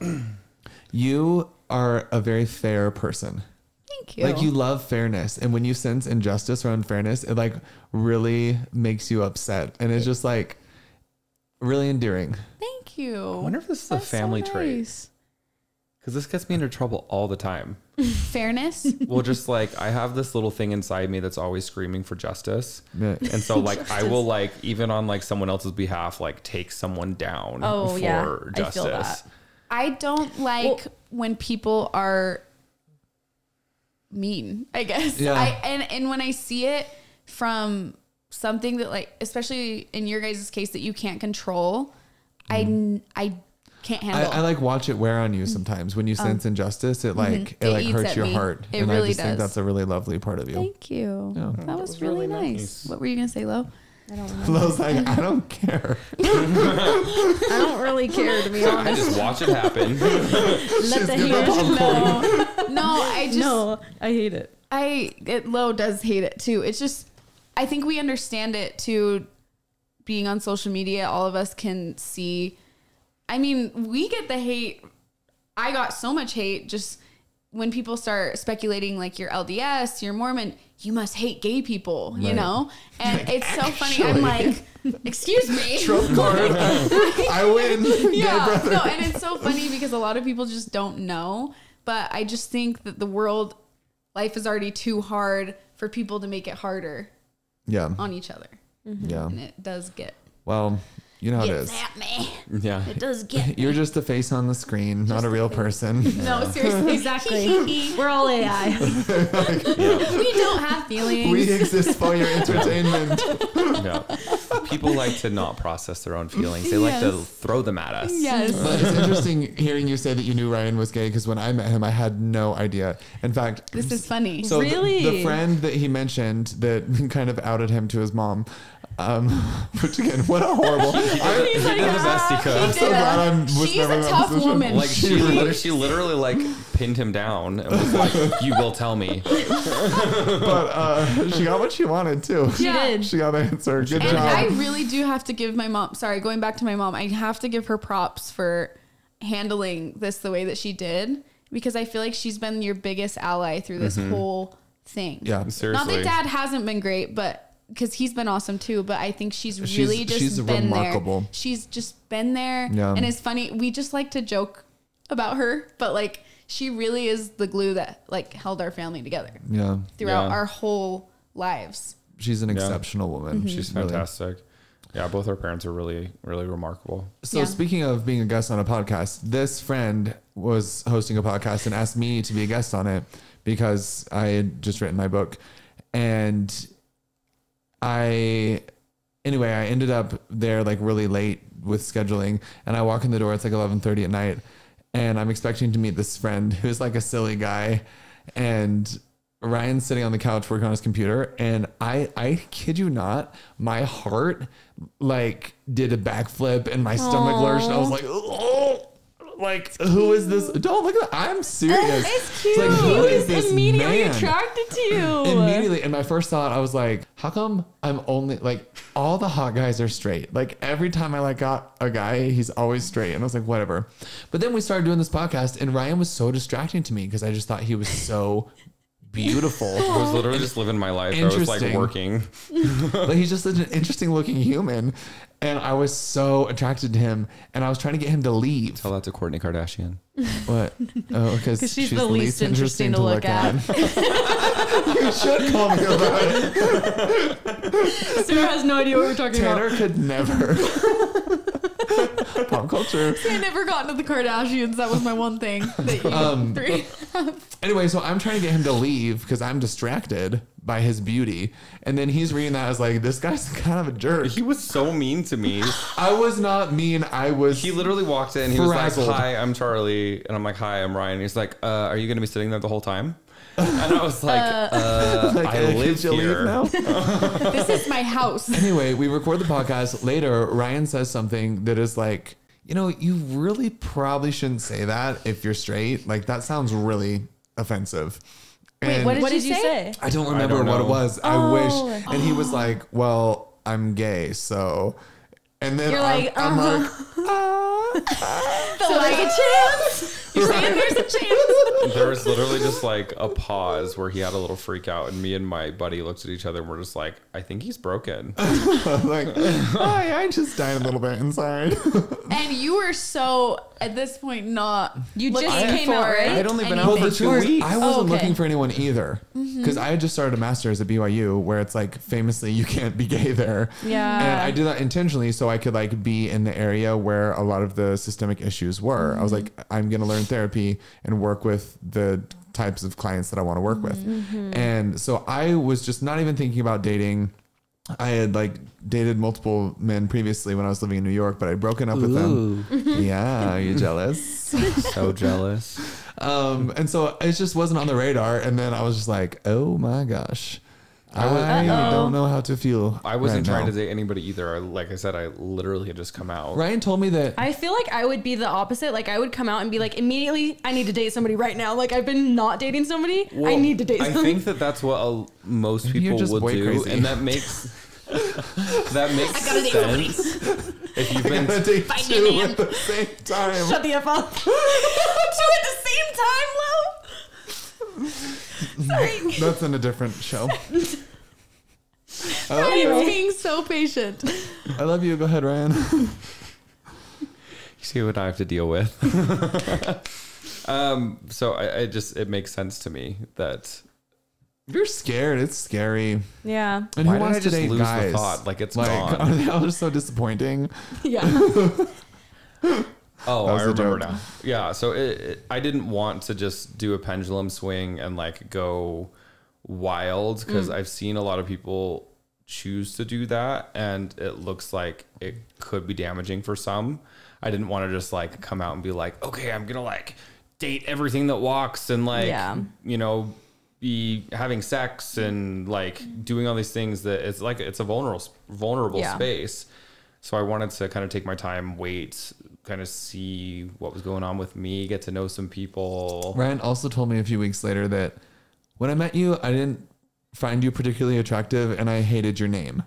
You are a very fair person. Thank you. Like, you love fairness. And when you sense injustice or unfairness, it like really makes you upset. And it's just like really endearing. Thank you. I wonder if this is a family trait. Because this gets me into trouble all the time. Fairness? Well, just like, I have this little thing inside me that's always screaming for justice. Yeah. And so like, I will like, even on like someone else's behalf, like take someone down for justice. I feel that. I don't like when people are mean, I guess. Yeah. And when I see it from something that, like, especially in your guys' case, that you can't control, I can't handle. I like watch it wear on you sometimes when you sense injustice. It like it like hurts your heart. It and really I just does. think that's a really lovely part of you. Thank you. Yeah. That was really nice. What were you gonna say, Lo? I don't remember. Lo's like, I don't care. I don't really care, to be I honest. just watch it happen. Let the hate. No, I hate it. Lo does hate it too. It's just, I think we understand it too. Being on social media, all of us can see. I mean, we get the hate. I got so much hate just when people start speculating, like, you're LDS, you're Mormon, you must hate gay people, you know? And like, it's so funny. I'm like, excuse me. Trump card. I win. Yeah. No, and it's so funny because a lot of people just don't know. But I just think that life is already too hard for people to make it harder on each other. Yeah. And it does get. Well, you know how it is. At me. Yeah. It does get me. You're just a face on the screen, not a real person. No, seriously. Exactly. We're all AI. We don't have feelings. We exist for your entertainment. Yeah. People like to not process their own feelings. They like to throw them at us. Yes. But it's interesting hearing you say that you knew Ryan was gay, because when I met him, I had no idea. In fact, This is funny. so Really? the friend that he mentioned that kind of outed him to his mom, which again, what a horrible. He did the best he could. I'm so glad I was She's never in a that tough position. woman. Like she literally like pinned him down and was like, "You will tell me." But she got what she wanted too. She did. She got the answer. Good And job. I really do have to give my mom, going back to my mom, I have to give her props for handling this the way that she did, because I feel like she's been your biggest ally through this whole thing. Yeah, seriously. Not that Dad hasn't been great, but because he's been awesome too, but I think she's been remarkable. there. She's just been there. Yeah. And it's funny. We just like to joke about her, but like, she really is the glue that like held our family together throughout our whole lives. She's an exceptional woman. She's fantastic. Yeah, both our parents are really, really remarkable. So speaking of being a guest on a podcast, this friend was hosting a podcast and asked me to be a guest on it because I had just written my book. And I ended up there like really late with scheduling, and I walk in the door. It's like 11:30 at night, and I'm expecting to meet this friend who's like a silly guy, and Ryan's sitting on the couch working on his computer, and I kid you not, my heart like did a backflip and my stomach lurched. And I was like, oh, like, who is this? Don't look at that. I'm serious. It's cute. It's like, who is this immediately man? attracted to you. Immediately. And my first thought, I was like, how come I'm only like, all the hot guys are straight? Like every time I like got a guy, he's always straight. And I was like, whatever. But then we started doing this podcast, and Ryan was so distracting to me because I just thought he was so beautiful. I was literally just living my life. I was like working. Like, he's just such an interesting looking human. And I was so attracted to him, and I was trying to get him to leave. Tell that to Kourtney Kardashian. What? Oh, because she's the least interesting to look at. You should call me about it. Sarah has no idea what we're talking Tanner about. could never. Pop culture. See, I never got into the Kardashians. That was my one thing. That you three. Anyway, so I'm trying to get him to leave because I'm distracted by his beauty. And then he's reading that as like, this guy's kind of a jerk. He was so mean to me. I was not mean. He literally walked in. He was like, hi, I'm Charlie. And I'm like, hi, I'm Ryan. He's like, are you going to be sitting there the whole time? And I was like, I live here now. This is my house. Anyway, we record the podcast. Later, Ryan says something that is like, you really probably shouldn't say that if you're straight. Like, that sounds really offensive. Wait, what did you say? I don't remember what it was. I wish. And he was like, well, I'm gay, so. And then I'm like, so like a chance. You're saying there's a chance. There was literally just like a pause where he had a little freak out, and me and my buddy looked at each other and we're just like, I think he's broken. Like, I just died a little bit inside. And you were so at this point not. You just came out, right? I'd only been out for 2 weeks. I wasn't looking for anyone either, because I had just started a master's at BYU, where it's like famously you can't be gay there. Yeah, and I did that intentionally so I could like be in the area where a lot of the systemic issues were. I was like, I'm gonna learn therapy and work with the types of clients that I want to work with. And so I was just not even thinking about dating. I had like dated multiple men previously when I was living in New York, but I'd broken up with them. Yeah, are you jealous? So jealous. And so it just wasn't on the radar. And then I was just like, oh my gosh, I don't know how to feel. I wasn't trying to date anybody either. Like I said, I literally had just come out. Ryan told me that. I feel like I would be the opposite. Like I would come out and be like, immediately, I need to date somebody right now. Like I've been not dating somebody. Well, I need to date somebody. I think that's what most people would do. Crazy. And that makes sense. If you've been date two at the same time. Shut the F up. 2 at the same time, Lo. Sorry. That's in a different show. Ryan's being so patient. I love you. Go ahead, Ryan. You see what I have to deal with. So it makes sense to me that you're scared. It's scary. Yeah. And why who wants did I just to date lose guys? the thought? Like it's like, gone. Are they all just so disappointing? Yeah. Oh, I remember joke. now. Yeah. So I didn't want to just do a pendulum swing and like go wild, because I've seen a lot of people choose to do that, and it looks like it could be damaging for some. I didn't want to just like come out and be like, okay, I'm gonna like date everything that walks and like be having sex and like doing all these things that it's like it's a vulnerable space. So I wanted to kind of take my time, wait, kind of see what was going on with me, get to know some people. Ryan also told me a few weeks later that when I met you, I didn't find you particularly attractive, and I hated your name.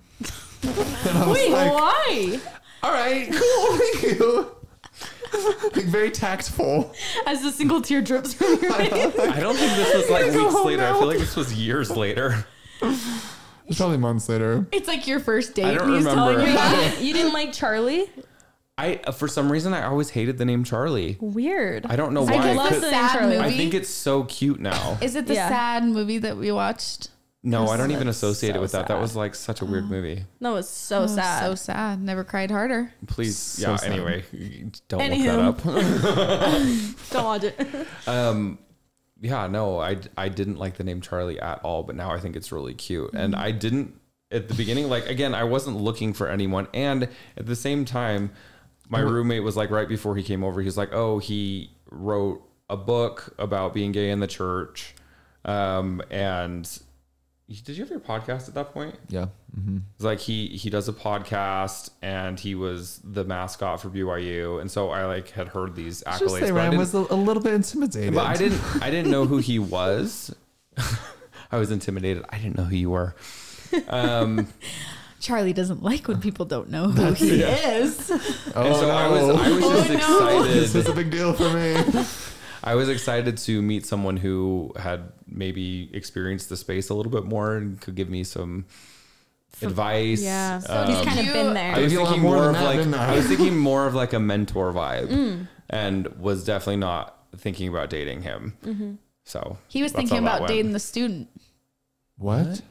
Wait, like, why? All right, cool, thank you. Like very tactful. As a single tear drips from your face. I don't think this was like weeks later. I feel like this was years later. It's probably months later. It's like your first date. I don't remember. You didn't like Charlie? For some reason, I always hated the name Charlie. Weird. I don't know why. I love the name Charlie. I think it's so cute now. Is it the sad movie that we watched? No, I don't even associate it with that. Sad. That was like such a weird movie. No, it's so sad. So sad. Never cried harder. Please. So sad. Anyway, don't look that up. Don't watch it. Yeah, no, I didn't like the name Charlie at all, but now I think it's really cute. And I didn't at the beginning, like, again, I wasn't looking for anyone. And at the same time, my roommate was like, right before he came over, he was like, oh, he wrote a book about being gay in the church. And did you have your podcast at that point? Yeah. Mm-hmm. It's like he does a podcast, and he was the mascot for BYU, and so I like had heard these accolades. Just say Ryan was a little bit intimidated, but I didn't know who he was. I was intimidated. I didn't know who you were. Charlie doesn't like when people don't know who he is. I was just excited. This is a big deal for me. I was excited to meet someone who had maybe experienced the space a little bit more and could give me some advice. Yeah, so he's kind of been there. I was thinking more of like a mentor vibe, and was definitely not thinking about dating him. So he was thinking about dating the student. What?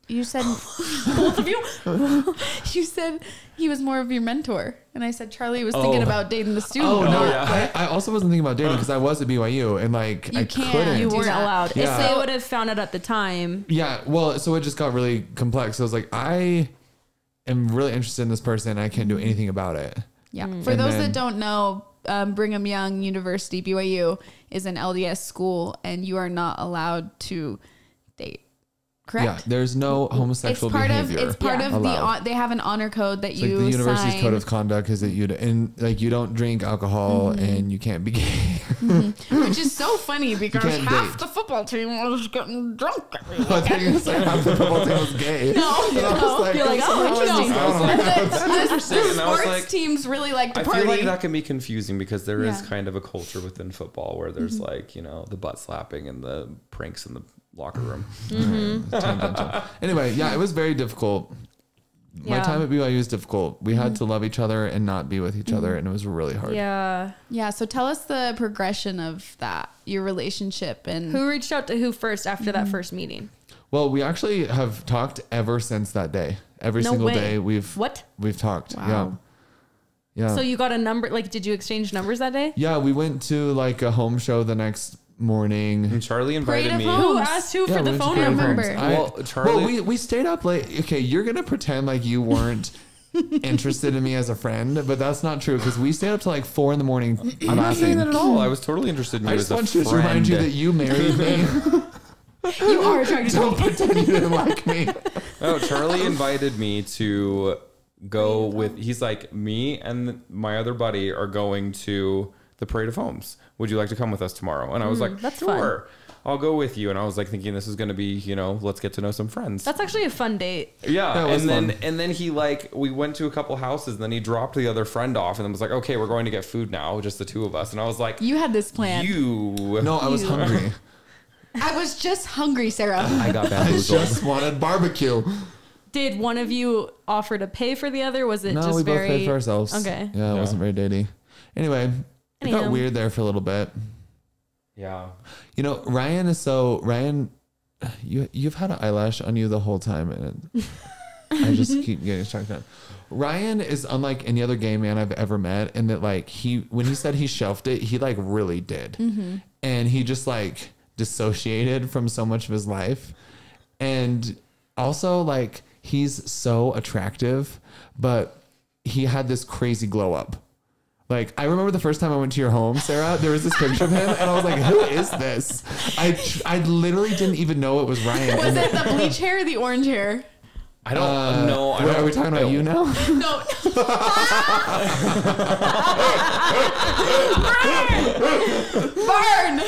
you said both of you. You said he was more of your mentor, and I said Charlie was thinking about dating the student. Oh no, I also wasn't thinking about dating because I was at BYU and like I couldn't. You weren't allowed. Yeah. If they would have found it at the time. Yeah, well, so it just got really complex. So I was like, I am really interested in this person. I can't do anything about it. Yeah. For those that don't know, Brigham Young University, BYU, is an LDS school, and you are not allowed to date. Correct? Yeah, there's no homosexual behavior. It's part of the. They have an honor code that it's you like the university's sign. code of conduct is that you don't drink alcohol and you can't be gay. Which is so funny because half the football team was getting drunk. I thought you were gonna say half the football team was gay. No. You're like, interesting. The sports teams really like to party. I feel like that can be confusing because there is kind of a culture within football where there's like, the butt slapping and the pranks in the locker room. Anyway, it was very difficult. My time at BYU was difficult. We had to love each other and not be with each other, and it was really hard. Yeah. So tell us the progression of that, your relationship, and who reached out to who first after that first meeting. Well, we actually have talked ever since that day. Every single day we've talked. Wow. Yeah. So you got a number? Like, did you exchange numbers that day? Yeah, we went to like a home show the next morning. And Charlie invited me. Who asked who for the phone number? Charlie. We stayed up late. Okay, you're gonna pretend like you weren't interested in me as a friend, but that's not true because we stayed up till like 4 a.m. I'm not saying that at all. I was totally interested in you as a friend. I just want to remind you that you married me. You are attracted to me. Don't pretend you didn't like me. No, Charlie invited me to go with. He's like, me and my other buddy are going to the Parade of Homes. Would you like to come with us tomorrow? And I was like, that's sure, I'll go with you. And I was like thinking this is going to be, let's get to know some friends. That's actually a fun date. Yeah. And then he we went to a couple houses and then he dropped the other friend off and then was like, okay, we're going to get food now. Just the two of us. And I was like, you had this plan. No, I was hungry. I was just hungry, Sarah. I got bamboozled. I just wanted barbecue. Did one of you offer to pay for the other? Was it no, just we both paid for ourselves. Okay. Yeah, it wasn't very datey. Anyway, it got weird there for a little bit. Yeah. Ryan, you've had an eyelash on you the whole time, and I just keep getting distracted. Ryan is unlike any other gay man I've ever met, in that when he said he shelved it, he really did, and he just dissociated from so much of his life, and also he's so attractive, but he had this crazy glow up. I remember the first time I went to your home, Sarah, there was this picture of him and I was like, who is this? I literally didn't even know it was Ryan. Was it the bleach hair or the orange hair? I don't know. Are we talking about you now? No. Burn!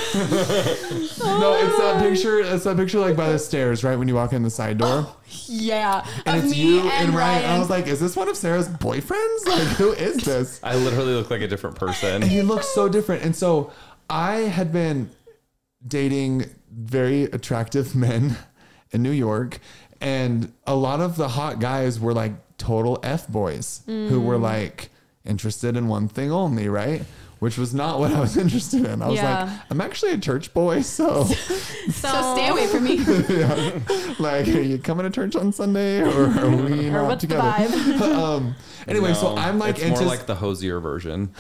No, it's that picture. It's that picture by the stairs, right when you walk in the side door. Oh, yeah, and it's you and Ryan. And I was like, is this one of Sarah's boyfriends? Who is this? I literally look like a different person. And he looks so different. And so I had been dating very attractive men in New York. And a lot of the hot guys were total F boys who were interested in one thing only, right? Which was not what I was interested in. I was I'm actually a church boy, so stay away from me. Are you coming to church on Sunday, or are we not what's together? Anyway, so I'm it's more like the hosier version.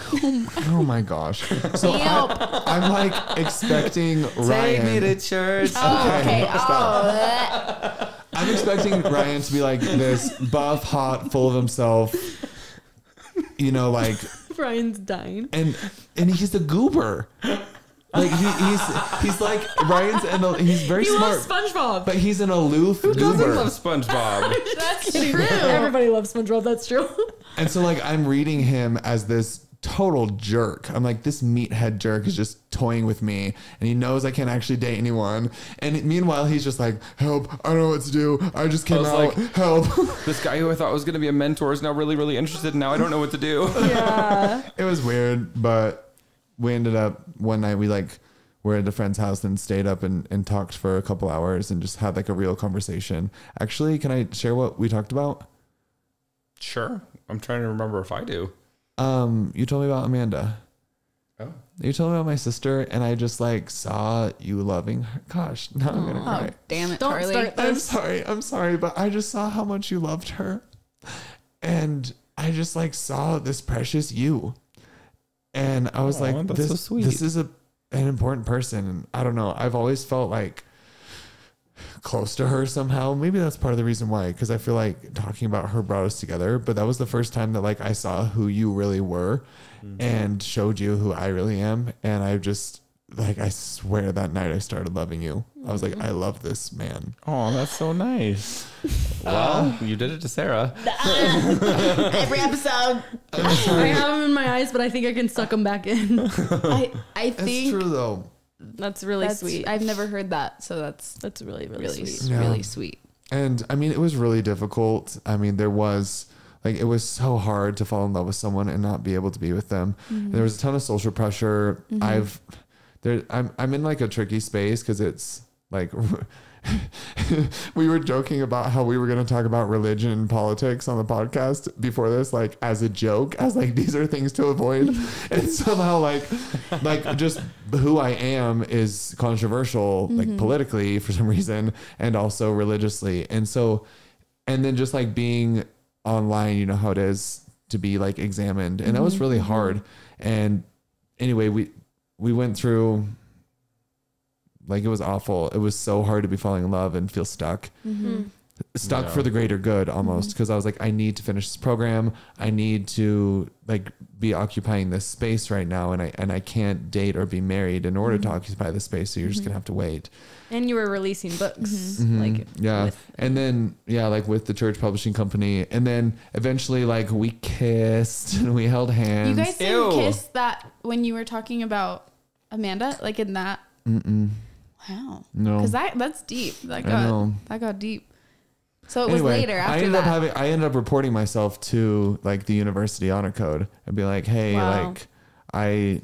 Oh my gosh! So I'm expecting Ryan. Take me to church. Oh, okay. I'm expecting Ryan to be this buff, hot, full of himself. Ryan's dying. And he's a goober. He's like Ryan's he's very smart. He loves SpongeBob. But he's an aloof goober. Who doesn't love SpongeBob? That's true. Everybody loves SpongeBob. That's true. And so I'm reading him as this total jerk. I'm this meathead jerk is just toying with me, and he knows I can't actually date anyone. And meanwhile, he's just help, I don't know what to do. I just came out. Help. This guy who I thought was going to be a mentor is now really, really interested, and now I don't know what to do. Yeah. It was weird, but we ended up one night, we were at a friend's house and stayed up and talked for a couple hours and just had a real conversation. Actually, can I share what we talked about? Sure. I'm trying to remember if I do. You told me about Amanda. Oh. You told me about my sister, and I just like saw you loving her. Gosh, now I'm gonna cry. Damn it, Don't Charlie. start this. I'm sorry, but I just saw how much you loved her, and I just like saw this precious you, and I was like, that's so sweet. This is an important person, and I don't know. I've always felt like close to her somehow. Maybe that's part of the reason why, because I feel like talking about her brought us together. But that was the first time that like I saw who you really were, and showed you who I really am. And I just like, I swear that night I started loving you. I was like, I love this man. Oh, that's so nice. Well, you did it to Sarah. Every episode. I have them in my eyes, but I think I can suck them back in. I think It's true though. That's really sweet. I've never heard that, so that's really sweet. Yeah. Really sweet. And I mean, it was really difficult. I mean, there was like, it was so hard to fall in love with someone and not be able to be with them. And there was a ton of social pressure. I'm in like a tricky space, because it's like, we were joking about how we were going to talk about religion and politics on the podcast before this, like as a joke, as like, these are things to avoid. And somehow like just who I am is controversial, like politically for some reason, and also religiously. And so, and then just like being online, you know how it is to be like examined. And that was really hard. And anyway, we went through, like, it was awful. It was so hard to be falling in love and feel stuck. Stuck for the greater good almost, because I was like, I need to finish this program. I need to like be occupying this space right now, and I can't date or be married in order to occupy this space. So you're just gonna have to wait. And you were releasing books, like and then like with the church publishing company, and then eventually like we kissed and we held hands. You guys didn't kiss that when you were talking about Amanda, like in that. Wow. No, because that's deep. That got deep. So it was anyway, later after that. I ended up reporting myself to like the university honor code and be like, hey, like I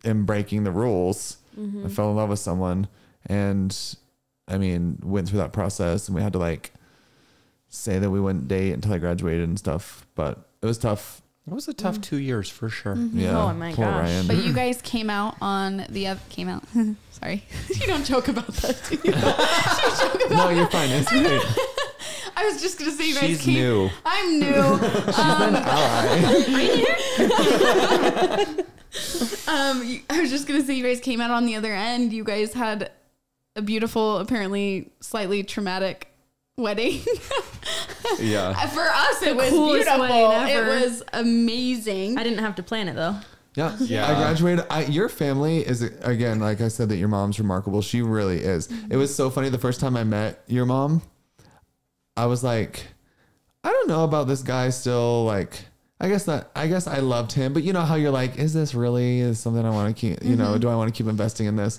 am breaking the rules. I fell in love with someone, and I mean, went through that process, and we had to like say that we wouldn't date until I graduated and stuff, but it was tough. It was a tough 2 years for sure. Yeah. Oh my gosh. Ryan. But you guys came out on the came out. Sorry, you don't joke about that, do you? No, you're fine. It's great. I was just gonna say you guys She's new. I'm new. She's an ally. I was just gonna say you guys came out on the other end. You guys had a beautiful, apparently slightly traumatic wedding. Yeah. For us, it was coolest beautiful. wedding ever. It was amazing. I didn't have to plan it though. Yeah. Yeah. I graduated. Your family is, again, like I said, that your mom's remarkable. She really is. It was so funny. The first time I met your mom, I was like, I don't know about this guy still. Like, I guess I loved him, but you know how you're like, is this really something I want to keep, you know, do I want to keep investing in this?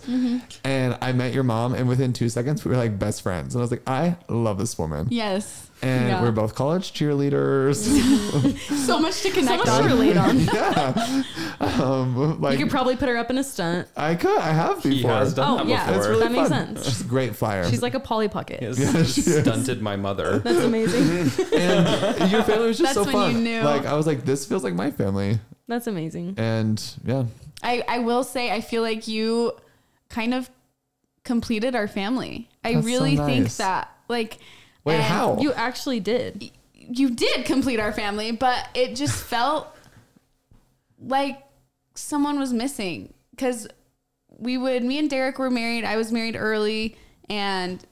And I met your mom, and within 2 seconds we were like best friends. And I was like, I love this woman. Yes. And we're both college cheerleaders. So much to connect So much on. to relate on. Yeah. Like, You could probably put her up in a stunt. I have before. He has done that yeah. before. It's really That makes fun. sense. She's a great flyer. She's like a Polly Pocket. He has she is. stunted my mother. That's amazing. And your family was just That's so when fun. you knew. Like, I was like, this feels like my family. That's amazing. And yeah. I will say, I feel like you kind of completed our family. I That's really so think nice. that, like, Wait, and how? You actually did. You did complete our family, but it just felt like someone was missing, because me and Derek were married. I was married early, and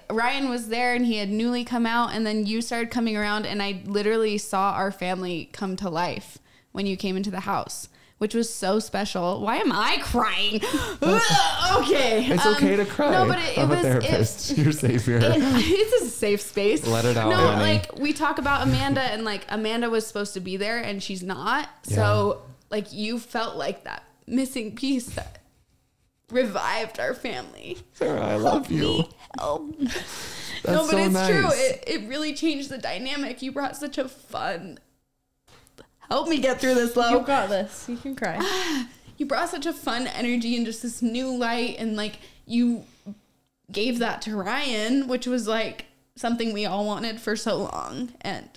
Ryan was there, and he had newly come out, and then you started coming around, and I literally saw our family come to life when you came into the house, which was so special. Why am I crying? Okay. It's okay to cry. No, but it I'm was a therapist. You're safe here. it's a safe space. Let it out, No, honey. like we talk about Amanda, and like Amanda was supposed to be there and she's not. So like you felt like that missing piece that revived our family. Sarah, I love you. Help. That's No, but so it's nice. true. It really changed the dynamic. You brought such a fun. Help me get through this, You love. got this. You can cry. You brought such a fun energy and just this new light, and like you gave that to Ryan, which was like something we all wanted for so long. And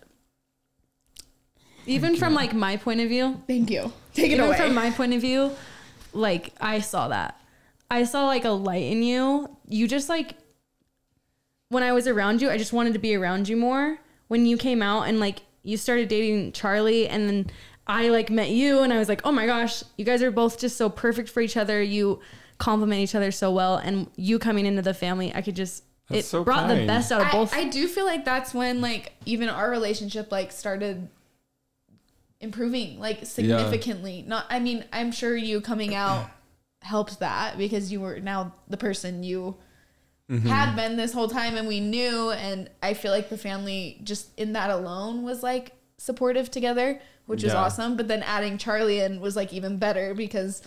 Even from like my point of view. Thank you. Take it even away. From my point of view, like I saw that. I saw like a light in you. You just like, when I was around you, I just wanted to be around you more. When you came out and like you started dating Charlie, and then I like met you and I was like, oh my gosh, you guys are both just so perfect for each other. You complement each other so well. And you coming into the family, I could just, that's it so brought kind. the best out of both. I do feel like that's when like even our relationship like started improving like significantly. Not, I mean, I'm sure you coming out helped that because you were now the person you had been this whole time, and we knew, and I feel like the family just in that alone was like supportive together, which was awesome. But then adding Charlie in was like even better because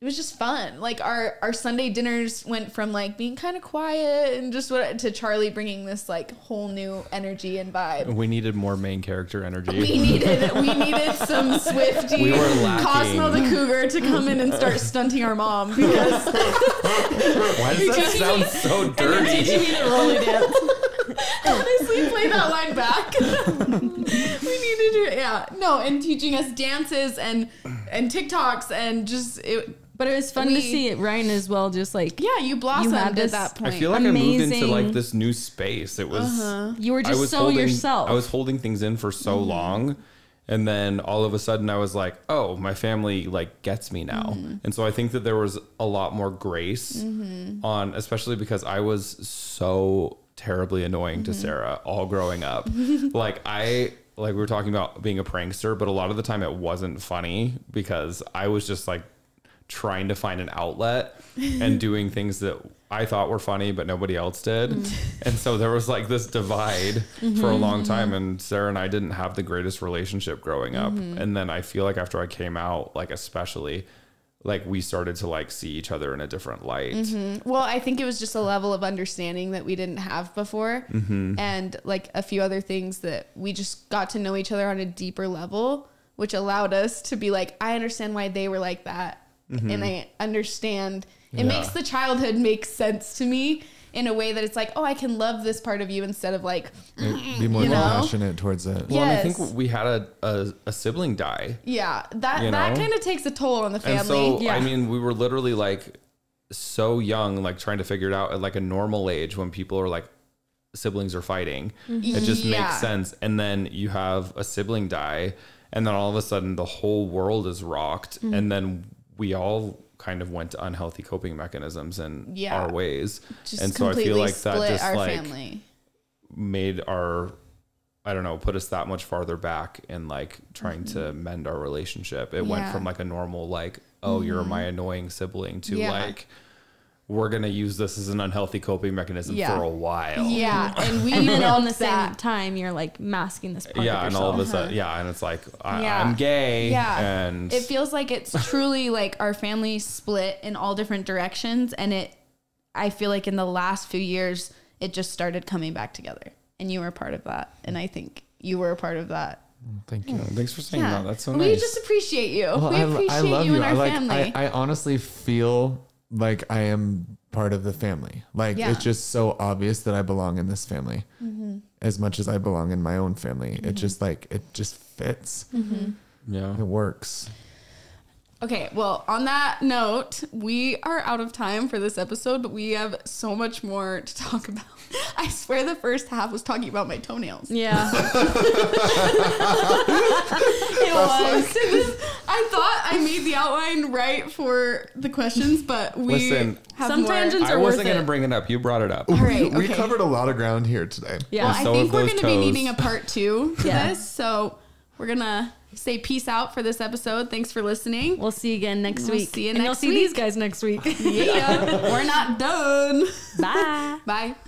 it was just fun. Like our Sunday dinners went from like being kind of quiet and just to Charlie bringing this like whole new energy and vibe. We needed more main character energy. We needed some Swifty, We were lacking. Cosmo the Cougar to come in and start stunting our mom because Why does that sound so dirty? Teaching me to rolly dance. honestly play that line back. We needed her, and teaching us dances and TikToks and just it. But it was fun to see Ryan as well. Just like, You blossomed had at that point. I feel like I moved into like this new space. It was you were I just was so holding, yourself. I was holding things in for so long, and then all of a sudden I was like, oh, my family like gets me now. And so I think that there was a lot more grace on, especially because I was so terribly annoying to Sarah all growing up. Like we were talking about being a prankster, but a lot of the time it wasn't funny because I was just like trying to find an outlet and doing things that I thought were funny, but nobody else did. And so there was like this divide for a long time, and Sarah and I didn't have the greatest relationship growing up. And then I feel like after I came out, like especially, like we started to like see each other in a different light. Well, I think it was just a level of understanding that we didn't have before, and like a few other things that we just got to know each other on a deeper level, which allowed us to be like, I understand why they were like that. And I understand it makes the childhood make sense to me in a way that it's like, oh, I can love this part of you instead of like be more compassionate towards it. Well, and I think we had a sibling die. Yeah, that kind of takes a toll on the family. And so, I mean, we were literally like so young, like trying to figure it out at like a normal age when people are like, siblings are fighting. It just makes sense. And then you have a sibling die, and then all of a sudden the whole world is rocked. And then we all kind of went to unhealthy coping mechanisms in our ways. And so I feel like that just like made our, I don't know, put us that much farther back in like trying to mend our relationship. It went from like a normal, like, oh, you're my annoying sibling to like, we're going to use this as an unhealthy coping mechanism for a while. Yeah. And we and then on the same time, you're like masking this part of yourself. And all of a sudden, and it's like, I'm gay. Yeah. And it feels like it's truly like our family split in all different directions. And I feel like in the last few years, it just started coming back together. And you were a part of that. And I think you were a part of that. Thank you. Thanks for saying that. That's so nice. We just appreciate you. Well, we appreciate you and our family. I honestly feel like I am part of the family. Like it's just so obvious that I belong in this family as much as I belong in my own family. It just like, it just fits. Yeah. It works. Okay, well, on that note, we are out of time for this episode, but we have so much more to talk about. I swear the first half was talking about my toenails. Yeah. It was. I thought I made the outline right for the questions, but we have some more. tangents I are wasn't worth going it. to bring it up. You brought it up. All right, We covered a lot of ground here today. Yeah. Well, I So think have we're those going to be toes. needing a part 2 to Yeah. this, so we're going to say peace out for this episode. Thanks for listening. We'll see you again next week. See you and next you'll see week. these guys next week. Yeah, we're not done. Bye. Bye.